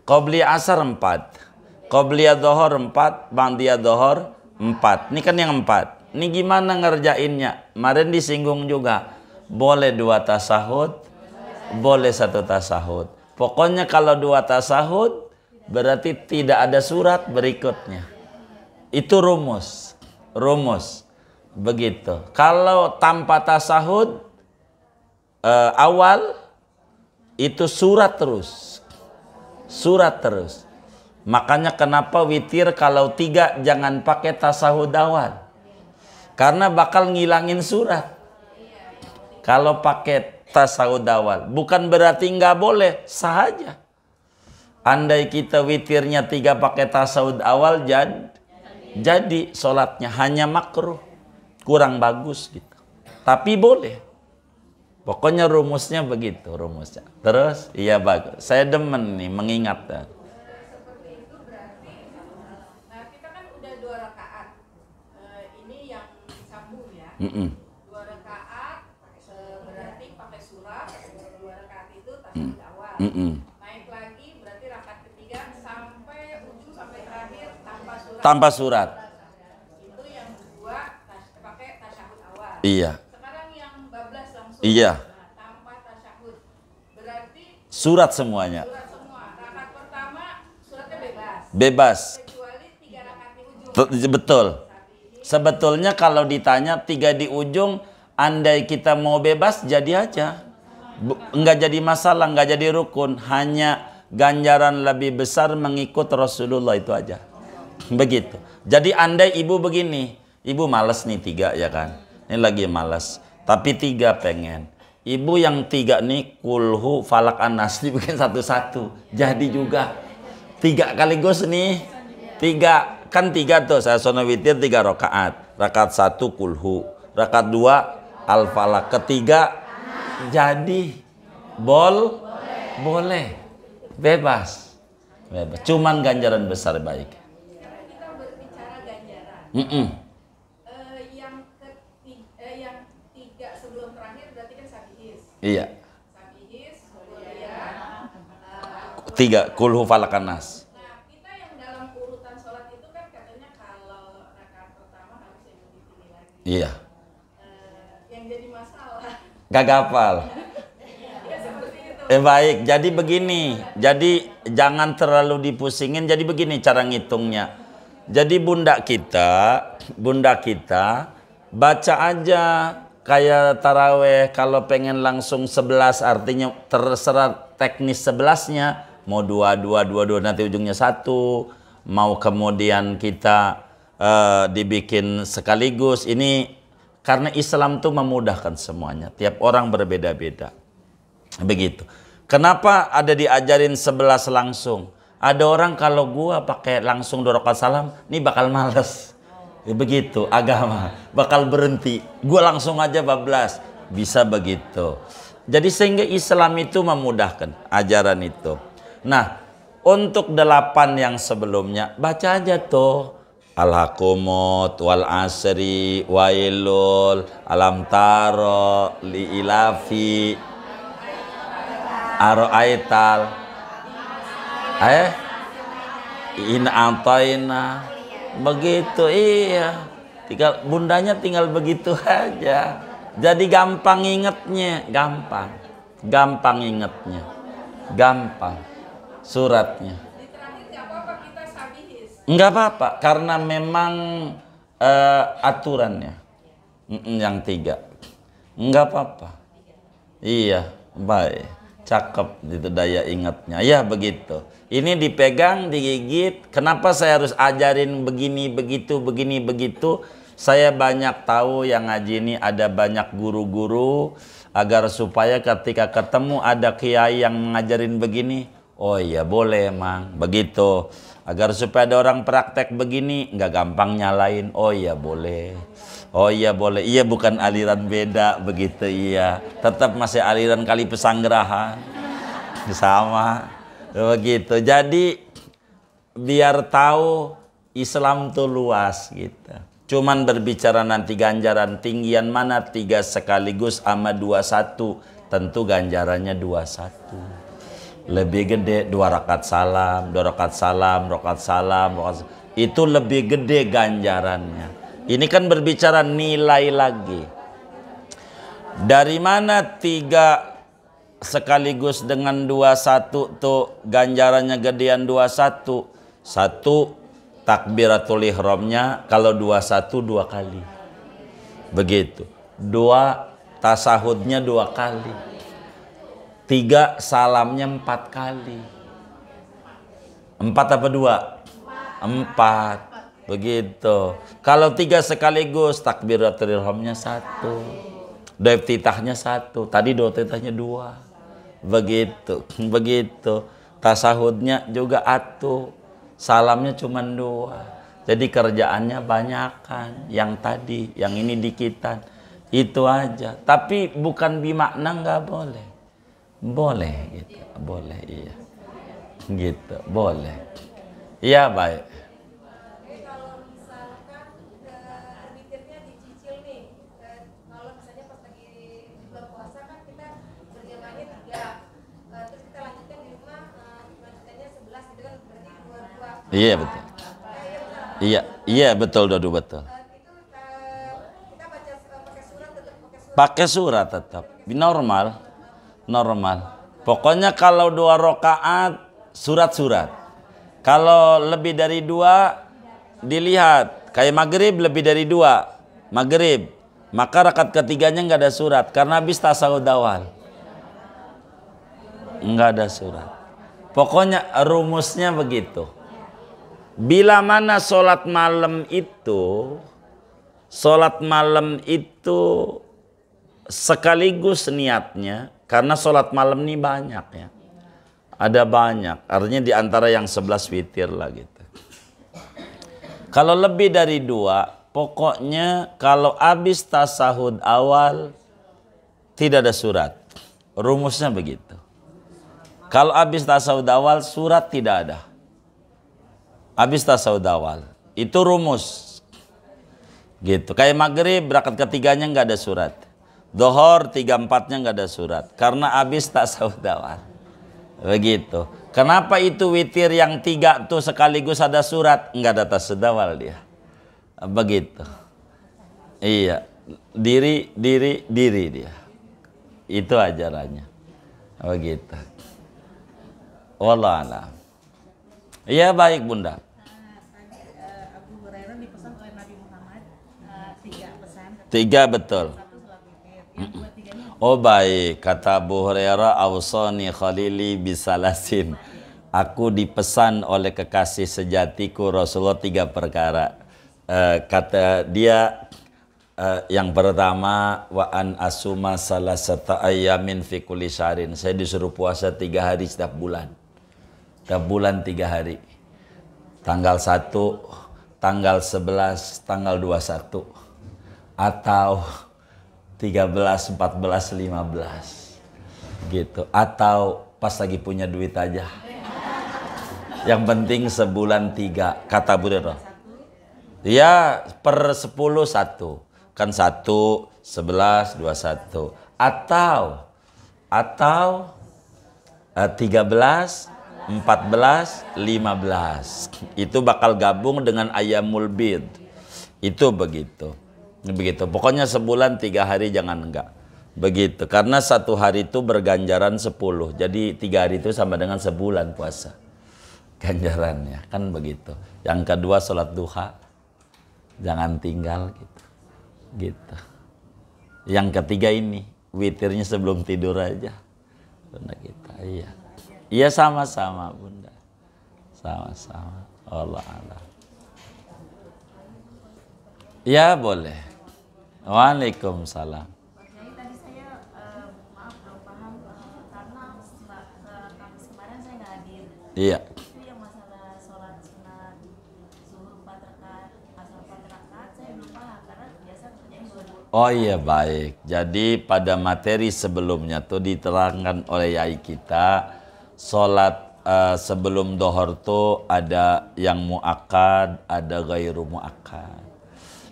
Qobliyah asar 4. Qobliyah dohor 4, ba'diyah dohor 4. Ini kan yang 4. Ini gimana ngerjainnya? Kemarin disinggung juga. Boleh 2 tasahud, boleh 1 tasahud. Pokoknya kalau 2 tasahud berarti tidak ada surat berikutnya. Itu rumus. Begitu. Kalau tanpa tasahud awal itu surat terus. Surat terus. Makanya kenapa witir kalau 3 jangan pakai tasahud awal. Karena bakal ngilangin surat. Kalau pakai tasahud awal. Bukan berarti nggak boleh, sah aja. Andai kita witirnya 3 pakai tasahud awal, jadi sholatnya hanya makruh. Kurang bagus gitu. Tapi boleh. Pokoknya rumusnya begitu, rumusnya. Terus, iya bagus. Saya demen nih mengingat. Seperti itu berarti, nah kita kan udah 2 rakaat. Ini yang sambung ya. 2 rakaat berarti pakai surat. 2 rakaat itu tasbih awal. Naik lagi berarti rakaat ketiga sampai ujung sampai terakhir tanpa surat. Tanpa surat. Itu yang 2 pakai tasyahud awal. Iya. Sekarang yang bablas langsung. Iya. Nah, tanpa tasyahud. Berarti Surat semuanya. surat semua. Rakaat pertama suratnya bebas. Bebas. Kecuali 3 rakaat di ujung. Betul. Sebetulnya kalau ditanya 3 di ujung, andai kita mau bebas jadi aja. Enggak jadi masalah, enggak jadi rukun. Hanya ganjaran lebih besar mengikut Rasulullah, itu aja. Begitu. Jadi andai ibu begini, ibu malas nih 3 ya kan. Ini lagi malas. Tapi 3 pengen. Ibu yang 3 nih kulhu falak anas dibikin satu-satu. Jadi juga 3 kaligus nih. 3 kan 3 tuh, saya sono witir 3 rakaat. Rakaat 1 kulhu, rakaat 2 al falak, ketiga jadi boleh, bebas. Cuman ganjaran besar baik. Sekarang kita berbicara ganjaran. Yang 3 sebelum terakhir berarti kan sabihis. Iya. Sabihis, kemudian 3 kulhu falak anas. nah, kita yang dalam urutan sholat itu kan katanya kalau rakaat pertama harus yang lebih tinggi lagi. Iya. Yang jadi masalah. Gak hafal. Ya seperti itu. Baik, jadi begini. Jadi jangan terlalu dipusingin. Jadi begini cara ngitungnya. Jadi bunda kita baca aja kayak taraweh. Kalau pengen langsung 11 artinya terserah teknis 11-nya. Mau 2 nanti ujungnya 1. Mau kemudian kita dibikin sekaligus. Ini karena Islam tuh memudahkan semuanya. Tiap orang berbeda-beda. Begitu. Kenapa ada diajarin 11 langsung? Ada orang kalau gua pakai langsung 2 rakaat salam, ini bakal males. Begitu agama, bakal berhenti. Gua langsung aja bablas. Bisa begitu. Jadi sehingga Islam itu memudahkan ajaran itu. Nah, untuk 8 yang sebelumnya baca aja tuh. Al-Hakumut, wal asri, wailul, alam taro, li ilafi, aro'aital, in antaina, begitu. Iya, bundanya tinggal begitu aja. Jadi gampang ingetnya, gampang ingetnya, gampang suratnya. Enggak apa-apa, karena memang aturannya yang 3. Enggak apa-apa. Iya, baik. Cakep itu daya ingatnya. Ya begitu. Ini dipegang, digigit. Kenapa saya harus ajarin begini, begitu, begini, begitu? Saya banyak tahu yang ngaji ini ada banyak guru-guru agar supaya ketika ketemu ada kiai yang mengajarin begini, oh iya boleh emang, begitu. Agar supaya ada orang praktek begini, nggak gampang nyalain. Oh iya boleh. Oh iya boleh. Iya bukan aliran beda begitu, iya. Tetap masih aliran Kali Pesanggerahan. Sama. Begitu. Jadi biar tahu Islam tuh luas gitu. Cuman berbicara nanti ganjaran tinggian mana 3 sekaligus sama 21. Tentu ganjarannya 21. Lebih gede 2 rakaat salam, 2 rakaat salam, rakaat salam, itu lebih gede ganjarannya. Ini kan berbicara nilai lagi. Dari mana 3 sekaligus dengan 21 tuh ganjarannya gedean 21? 1 takbiratul ihramnya kalau 21 2 kali. Begitu. 2 tasahudnya 2 kali. 3 salamnya 4 kali. 4 apa 2? 4. Begitu. Kalau 3 sekaligus, takbiratul ihramnya 1. Doa iftitahnya 1. Tadi doa iftitahnya 2. Begitu. Begitu. Tasahudnya juga 1. Salamnya cuma 2. Jadi kerjaannya banyakan. Yang tadi, yang ini dikitan. Itu aja. Tapi bukan bimakna nggak boleh. Boleh gitu. Boleh, iya. Gitu, boleh. Iya, baik. Jadi kalau misalkan witirnya dicicil nih, kalau misalnya pas lagi di bulan puasa kan kita berjamaahnya 3, terus kita lanjutkan di rumah, lanjutannya 11 gitu kan, berarti 2-2. Iya, betul. Iya, iya betul, Dodo, betul. Itu kita baca pakai surat, tetap pakai surat. Pakai surat tetap. Normal. Normal. Pokoknya kalau 2 rakaat surat-surat. Kalau lebih dari 2 dilihat. Kayak maghrib lebih dari 2. Maghrib. Maka rakaat ketiganya nggak ada surat. Karena habis tasawuf awal. Nggak ada surat. Pokoknya rumusnya begitu. Bila mana sholat malam itu sekaligus niatnya, karena sholat malam ini banyak ya. Ada banyak, artinya di antara yang 11 witir lah gitu. Kalau lebih dari 2, pokoknya kalau habis tasahud awal tidak ada surat. Rumusnya begitu. Kalau habis tasahud awal surat tidak ada. Habis tasawuf awal. Itu rumus. Gitu. Kayak maghrib rakaat ketiganya nggak ada surat. Dohor 3/4-nya nggak ada surat. Karena habis tasawuf awal. Begitu. Kenapa itu witir yang 3 tuh sekaligus ada surat? Nggak ada tasawuf awal dia. Begitu. Iya. Diri dia. Itu ajarannya. Begitu. Wallahu a'lam. Iya, baik Bunda. Abu Hurairah dipesan oleh Nabi Muhammad 3 pesan. 3 betul. 1 sholat witir. Yang 2-3-nya Oh baik, kata Abu Hurairah, awsani khalili bisalasin. Aku dipesan oleh kekasih sejatiku Rasulullah 3 perkara. Kata dia, yang pertama, wa an asuma salasata ayyamin fi kulli syahrin. Saya disuruh puasa 3 hari setiap bulan. Setiap bulan 3 hari. Tanggal 1, tanggal 11, tanggal 21. Atau 13, 14, 15. Gitu. Atau pas lagi punya duit aja. Yang penting sebulan 3. Kata Bu Rero. Ya, per 10 1. Kan 1, 11, 21. Atau 13, 14, 15. Itu bakal gabung dengan Ayyamul Bid. Itu begitu. Begitu. Pokoknya sebulan 3 hari jangan enggak. Begitu. Karena 1 hari itu berganjaran 10. Jadi 3 hari itu sama dengan sebulan puasa. Ganjarannya. Kan begitu. Yang kedua sholat duha. Jangan tinggal gitu. Gitu. Yang ketiga ini. Witirnya sebelum tidur aja. Bunda kita. Iya. Iya sama-sama Bunda. Sama-sama. Allah Allah. Ya boleh. Waalaikumsalam. Jadi tadi saya maaf belum paham karena Kamis kemarin saya nggak hadir. Iya. Itu yang masalah sholat sunat zuhur 4 rakaat, asar 4 rakaat saya belum paham karena biasa kerjanya 2. Oh iya baik. Jadi pada materi sebelumnya tuh diterangkan oleh yai kita, sholat sebelum dohor tuh ada yang muakkad, ada ghairu muakkad.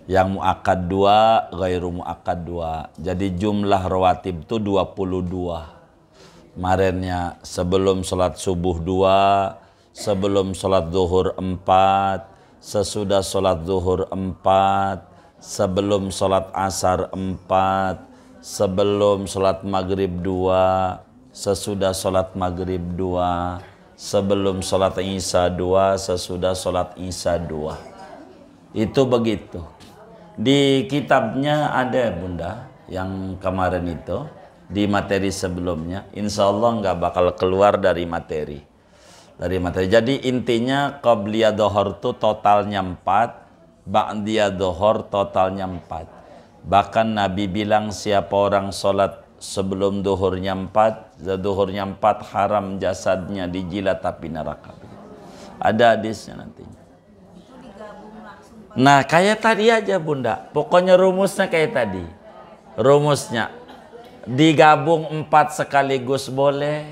Yang muakkad 2, ghairu muakkad 2. Jadi jumlah rawatib tuh 22. Kemarinnya sebelum sholat subuh 2, sebelum sholat zuhur 4, sesudah sholat zuhur 4, sebelum sholat asar 4, sebelum sholat maghrib 2, sesudah sholat maghrib 2, sebelum sholat isya 2, sesudah sholat isya 2. Itu begitu. Di kitabnya ada Bunda yang kemarin itu, di materi sebelumnya, insya Allah nggak bakal keluar dari materi. Jadi intinya qabliyah dohor itu totalnya 4, ba'diyah dohor totalnya 4. Bahkan Nabi bilang siapa orang sholat sebelum duhurnya 4, duhurnya 4 haram jasadnya dijilat api neraka. Ada hadisnya nantinya. Nah kayak tadi aja Bunda, pokoknya rumusnya kayak tadi. Rumusnya digabung 4 sekaligus boleh,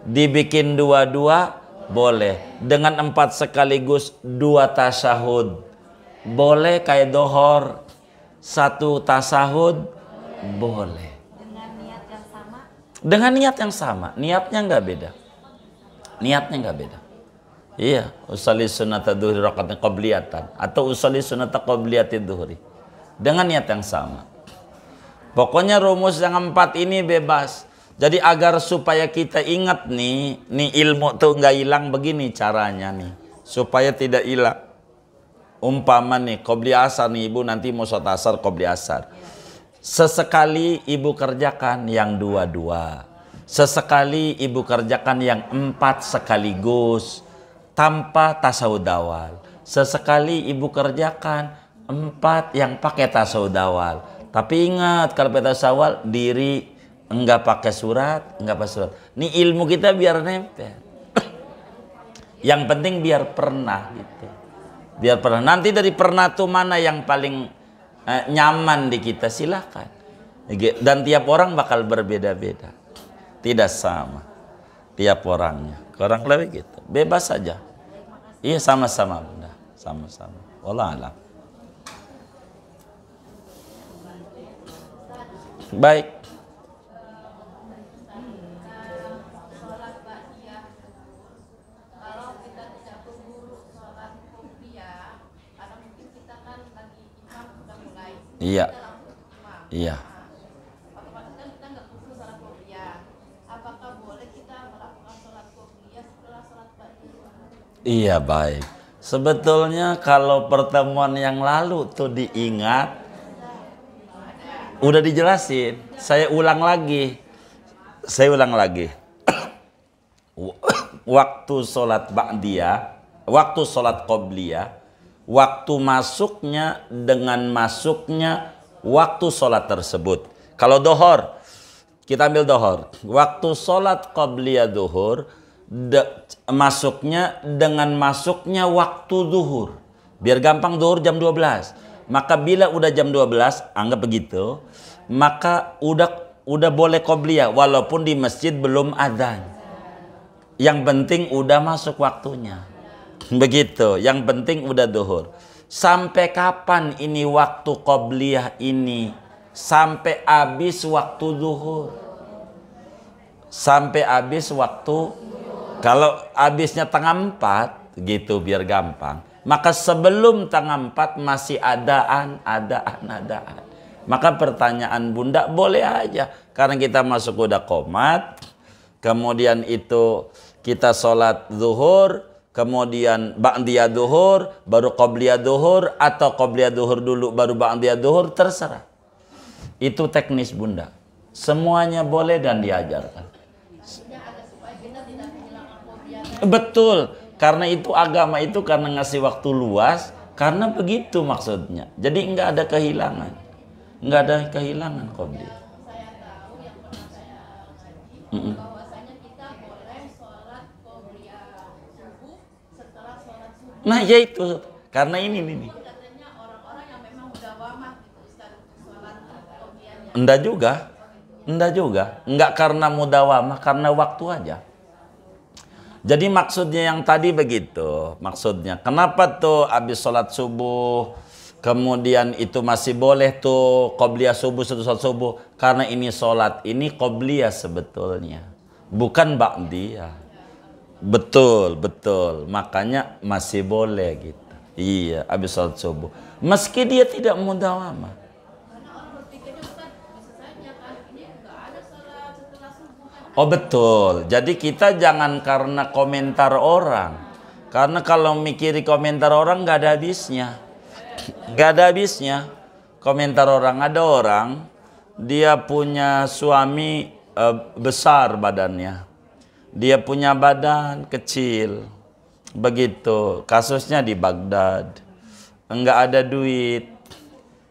dibikin 2-2 boleh, dengan 4 sekaligus 2 tasyahud boleh, kayak dohor 1 tasyahud boleh. Dengan niat yang sama? Dengan niat yang sama, niatnya nggak beda. Niatnya nggak beda. Iya, usolli sunnata dhuhri raqatan qabliyatan atau usolli sunnata qabliyatid dhuhri. Dengan niat yang sama. Pokoknya rumus yang 4 ini bebas. Jadi agar supaya kita ingat nih ilmu tuh nggak hilang, begini caranya nih. Supaya tidak hilang. Umpama nih, qabli asar nih ibu nanti mau sholat asar qabli asar. Sesekali ibu kerjakan yang 2-2. Sesekali ibu kerjakan yang 4 sekaligus tanpa tasawuf awal. Sesekali ibu kerjakan 4 yang pakai tasawuf awal. Tapi ingat kalau pakai tasawuf awal diri enggak pakai surat, enggak pakai surat. Ini ilmu kita biar nempel. Yang penting biar pernah gitu. Biar pernah. Nanti dari pernah tuh mana yang paling nyaman di kita, silakan. Dan tiap orang bakal berbeda-beda. Tidak sama tiap orangnya. Orang lebih gitu. Bebas saja. Iya sama-sama Bunda. Sama-sama. Wallah alam. Baik. Iya. Iya. Iya baik. Sebetulnya kalau pertemuan yang lalu tuh diingat, udah dijelasin. Saya ulang lagi. Waktu sholat ba'diyah, waktu sholat qobliyah, waktu masuknya dengan masuknya waktu sholat tersebut. Kalau dohor, kita ambil dohor. Waktu sholat qobliyah duhur, masuknya dengan masuknya waktu zuhur. Biar gampang, zuhur jam 12. Maka bila udah jam 12, anggap begitu, maka udah boleh qobliyah walaupun di masjid belum adzan. Yang penting udah masuk waktunya. Begitu, yang penting udah zuhur. Sampai kapan ini waktu qobliyah ini? Sampai habis waktu zuhur. Sampai habis waktu. Kalau habisnya tengah 4 gitu biar gampang, maka sebelum tengah 4 masih adaan. Maka pertanyaan Bunda boleh aja, karena kita masuk udah qomat, kemudian itu kita sholat zuhur, kemudian ba'diyah zuhur, baru qobliyah zuhur, atau qobliyah zuhur dulu baru ba'diyah zuhur, terserah. Itu teknis Bunda. Semuanya boleh dan diajarkan. Betul, karena itu agama itu karena ngasih waktu luas, karena begitu maksudnya. Jadi enggak ada kehilangan. Enggak ada kehilangan qobliyah. Saya tahu yang pernah saya ngaji bahwasanya kita boleh sholat qobliyah subuh setelah sholat subuh. Nah, ya itu. Karena ini. Katanya orang-orang yang memang udah wamah gitu Ustaz sholat qobliyahnya. Enggak juga. Enggak karena mudawamah, karena waktu aja. Jadi maksudnya yang tadi begitu. Maksudnya kenapa tuh habis sholat subuh kemudian itu masih boleh tuh qobliyah subuh setelah sholat subuh? Karena ini sholat ini qobliyah sebetulnya, bukan ba'diyah. Betul. Makanya masih boleh gitu. Iya, habis sholat subuh. Meski dia tidak mudawamah. Karena orang berpikirnya Ustaz bisa saja kan ini nggak ada sholat setelah subuh kan. Oh betul. Jadi kita jangan karena komentar orang. Karena kalau mikiri komentar orang nggak ada habisnya. Nggak ada habisnya. komentar orang, ada orang dia punya suami besar badannya, dia punya badan kecil, begitu. Kasusnya di Baghdad, enggak ada duit,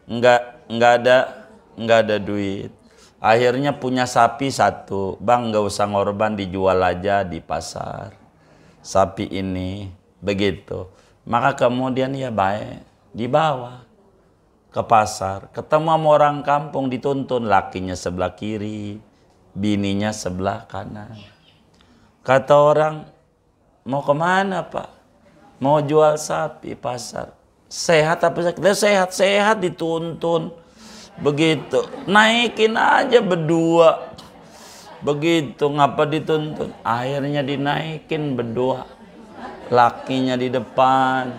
enggak ada duit. Akhirnya punya sapi satu, bang nggak usah ngorban, dijual aja di pasar sapi ini, begitu. Maka kemudian ya baik, dibawa ke pasar, ketemu sama orang kampung, dituntun, lakinya sebelah kiri, bininya sebelah kanan. Kata orang, mau kemana pak? Mau jual sapi pasar. Sehat apa sakit? Sehat, dituntun. Begitu, naikin aja berdua. Begitu, ngapa dituntun? Akhirnya dinaikin berdua. Lakinya di depan,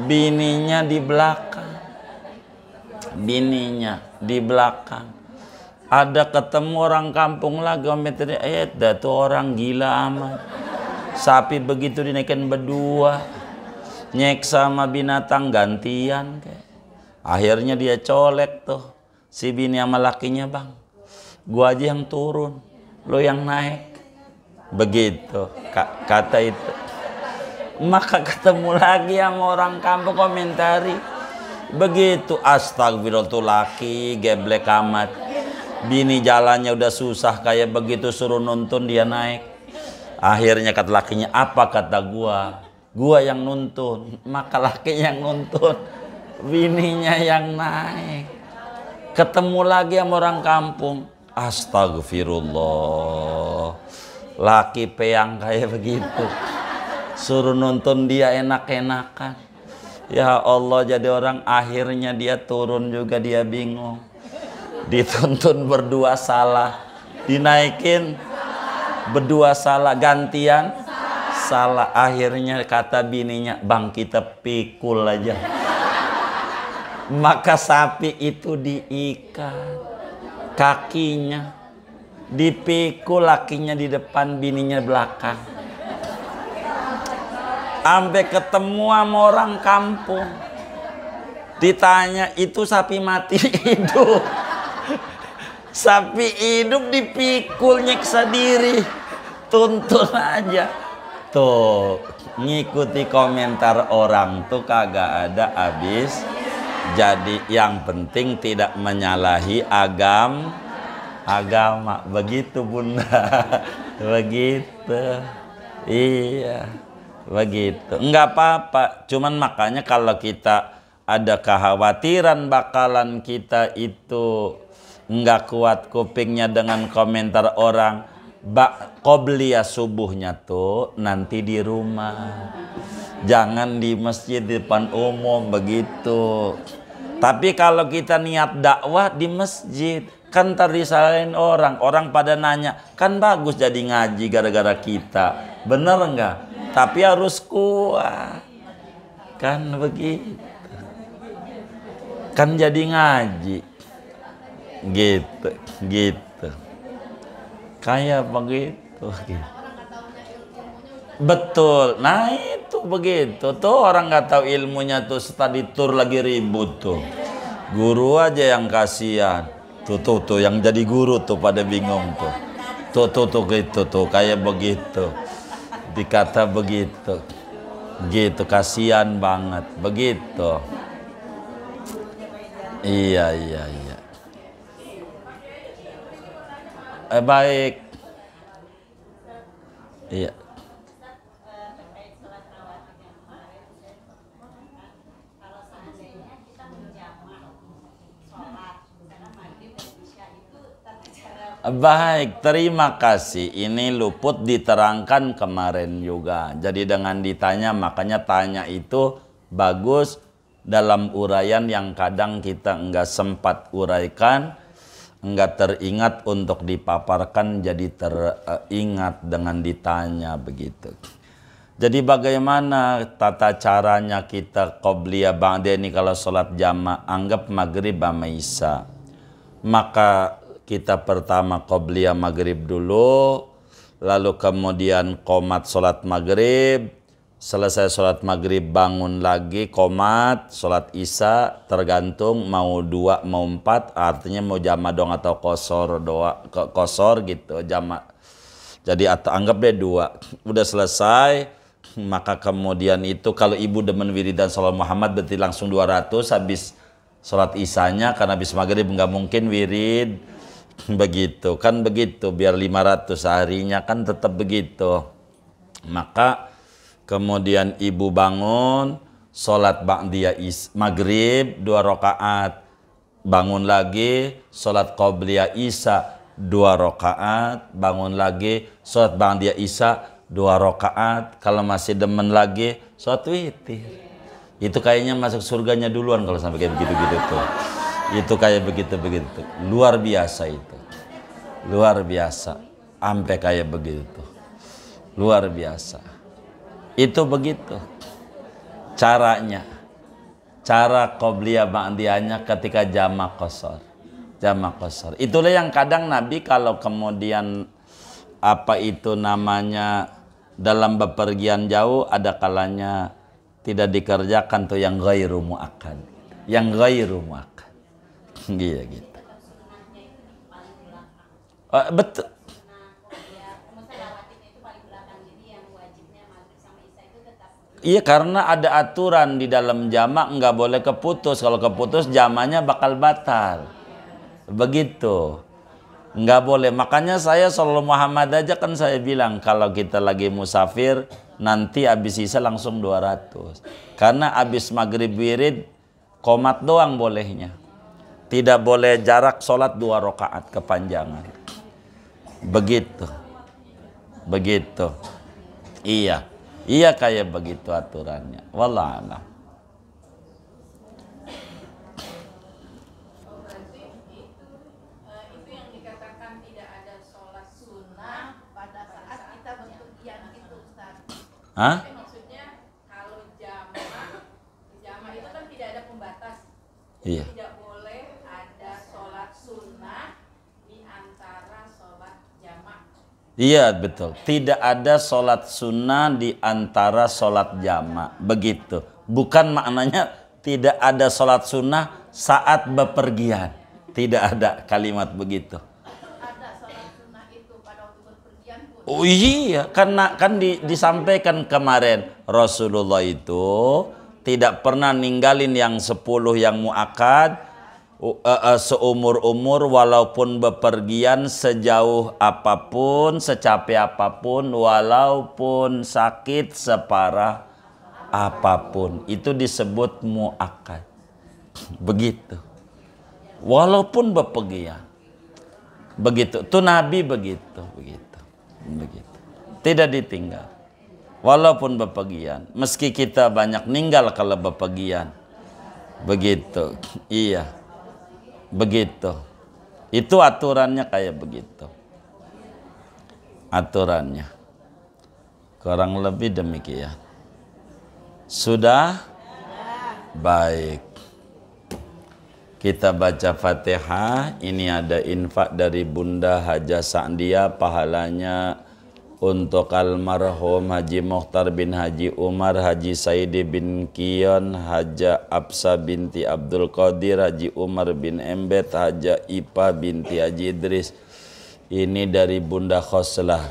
bininya di belakang. Ada ketemu orang kampung lagi, tuh orang gila amat. Sapi begitu dinaikin berdua, nyeksa sama binatang gantian kayak. Akhirnya dia colek tuh si bini sama lakinya, bang, gua aja yang turun, lo yang naik. Begitu kata itu. Maka ketemu lagi sama orang kampung, komentari begitu, astagfirullah, tuh laki geblek amat, bini jalannya udah susah kayak begitu, suruh nuntun dia naik. Akhirnya kata lakinya, apa kata gua yang nuntun. Maka lakinya yang nuntun, bininya yang naik. Ketemu lagi sama orang kampung, astagfirullah, laki peyang kayak begitu, suruh nonton dia enak-enakan. Ya Allah, jadi orang akhirnya dia turun juga, dia bingung. Dituntun berdua salah, dinaikin berdua salah, gantian salah. Akhirnya kata bininya, bang kita pikul aja. Maka sapi itu diikat, kakinya dipikul, lakinya di depan, bininya belakang. Sampai ketemu sama orang kampung, ditanya, itu sapi mati hidup? Sapi hidup dipikul, nyiksa diri, tuntun aja. Tuh, ngikuti komentar orang tuh kagak ada habis. Jadi yang penting tidak menyalahi agama. Begitu bunda. Begitu. Iya, begitu. Enggak apa-apa. Cuman makanya kalau kita ada kekhawatiran bakalan kita itu enggak kuat kupingnya dengan komentar orang, qobliyah subuhnya tuh nanti di rumah. Jangan di masjid di depan umum begitu. Tapi kalau kita niat dakwah di masjid, kan ntar disalahin orang. Orang pada nanya, kan bagus jadi ngaji gara-gara kita. Bener enggak? Tapi harus kuat. Kan begitu. Kan jadi ngaji. Gitu. Kayak begitu. Betul. Nah itu begitu. Tuh orang nggak tahu ilmunya tuh, study tour lagi ribut tuh. Guru aja yang kasihan. Tuh yang jadi guru tuh pada bingung tuh. Tuh gitu tuh kayak begitu. Dikata begitu. Gitu kasihan banget. Begitu. Iya. Baik. Iya. Baik, terima kasih. Ini luput diterangkan kemarin juga. Jadi dengan ditanya, makanya tanya itu bagus dalam uraian yang kadang kita enggak sempat uraikan, enggak teringat untuk dipaparkan, jadi teringat dengan ditanya begitu. Jadi bagaimana tata caranya kita qobliyah ba'da ini kalau sholat jamaah, anggap maghrib sama isya. Maka kita pertama qobliyah maghrib dulu, lalu kemudian qomat sholat maghrib, selesai sholat maghrib bangun lagi, komat, sholat isya, tergantung mau 2 mau 4, artinya mau jama dong atau kosor kosor gitu, jama. Jadi atau anggap deh 2. Udah selesai, maka kemudian itu kalau ibu demen wiridan sholat Muhammad berarti langsung 200 habis sholat isyanya, karena habis maghrib nggak mungkin wirid. Begitu kan, begitu biar 500 seharinya kan tetap begitu. Maka kemudian ibu bangun, sholat ba'diyah maghrib 2 rakaat, bangun lagi, sholat qobliyah isya 2 rakaat, bangun lagi, sholat ba'diyah isya 2 rakaat. Kalau masih demen lagi, sholat witir. Itu kayaknya masuk surganya duluan kalau sampai kayak begitu-gitu tuh. Itu kayak begitu-begitu. Luar biasa itu. Luar biasa. Sampai kayak begitu. Luar biasa. Itu begitu caranya, cara qobliyah ba'diyahnya ketika jamak qasar. Jamak qasar itulah yang kadang Nabi kalau kemudian apa itu namanya dalam bepergian jauh ada kalanya tidak dikerjakan tuh yang ghairu muakkad, yang ghairu muakkad gitu. Betul. Iya, karena ada aturan di dalam jamak nggak boleh keputus. Kalau keputus jamaknya bakal batal. Begitu. Nggak boleh. Makanya saya Shallallahu Muhammad aja kan saya bilang kalau kita lagi musafir nanti habis isya langsung 200. Karena habis maghrib wirid qomat doang bolehnya. Tidak boleh jarak sholat 2 rakaat kepanjangan. Begitu. Begitu. Iya. Iya kayak begitu aturannya. Wallah alam. Berarti itu yang dikatakan tidak ada sholat sunnah pada saat kita bepergian itu, Ustaz. Hah? Tapi maksudnya kalau jamaah itu kan tidak ada pembatas. Iya. Tidak boleh ada sholat sunnah di antara sholat jamaah. Iya betul. Tidak ada sholat sunnah di antara sholat jama. Begitu. Bukan maknanya tidak ada sholat sunnah saat bepergian. Tidak ada kalimat begitu. Ada sholat sunnah itu pada waktu berpergian pun. Oh iya, karena kan disampaikan kemarin Rasulullah itu tidak pernah ninggalin yang 10 yang muakkad seumur-umur, walaupun bepergian sejauh apapun, secapek apapun, walaupun sakit separah apapun, itu disebut muakkad. Begitu. Walaupun bepergian. Begitu. Tuh Nabi begitu. Tidak ditinggal. Walaupun bepergian. Meski kita banyak ninggal kalau bepergian. Begitu. Iya. Begitu. Itu aturannya kayak begitu. Aturannya. Kurang lebih demikian. Sudah? Baik. Kita baca Fatihah. Ini ada infak dari Bunda Hajah Sa'dia, pahalanya untuk almarhum Haji Mukhtar bin Haji Umar, Haji Saidi bin Kion, Haja Absa binti Abdul Qadir, Haji Umar bin Embet, Haja Ipa binti Haji Idris. Ini dari Bunda Khoslah,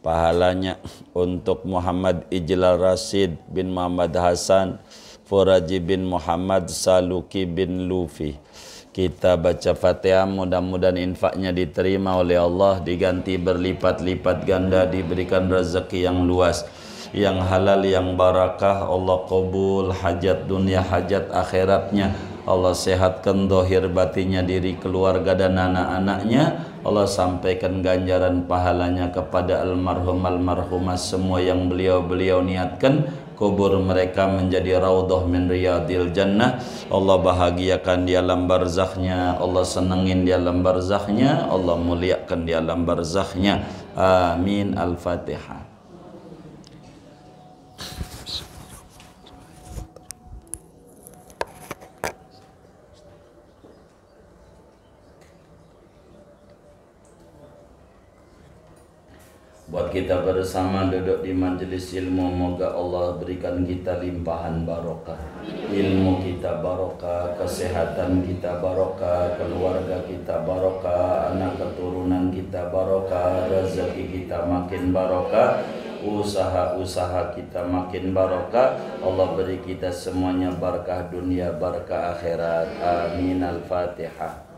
pahalanya untuk Muhammad Ijlal Rasid bin Muhammad Hasan, Furaji bin Muhammad Saluki bin Lufi. Kita baca Fatihah, mudah-mudahan infaknya diterima oleh Allah, diganti berlipat-lipat ganda, diberikan rezeki yang luas, yang halal, yang barakah. Allah qabul hajat dunia, hajat akhiratnya. Allah sehatkan dohir batinnya, diri, keluarga dan anak-anaknya. Allah sampaikan ganjaran pahalanya kepada almarhum-almarhumah semua yang beliau-beliau niatkan. Kubur mereka menjadi raudhah min riyadil jannah. Allah bahagiakan di alam barzakhnya, Allah senengin di alam barzakhnya, Allah muliakan di alam barzakhnya. Amin. Al-Fatihah. Buat kita bersama duduk di majelis ilmu, moga Allah berikan kita limpahan barokah. Ilmu kita barokah, kesehatan kita barokah, keluarga kita barokah, anak keturunan kita barokah, rezeki kita makin barokah, usaha-usaha kita makin barokah. Allah beri kita semuanya barakah dunia, barakah akhirat. Amin. Al-Fatihah.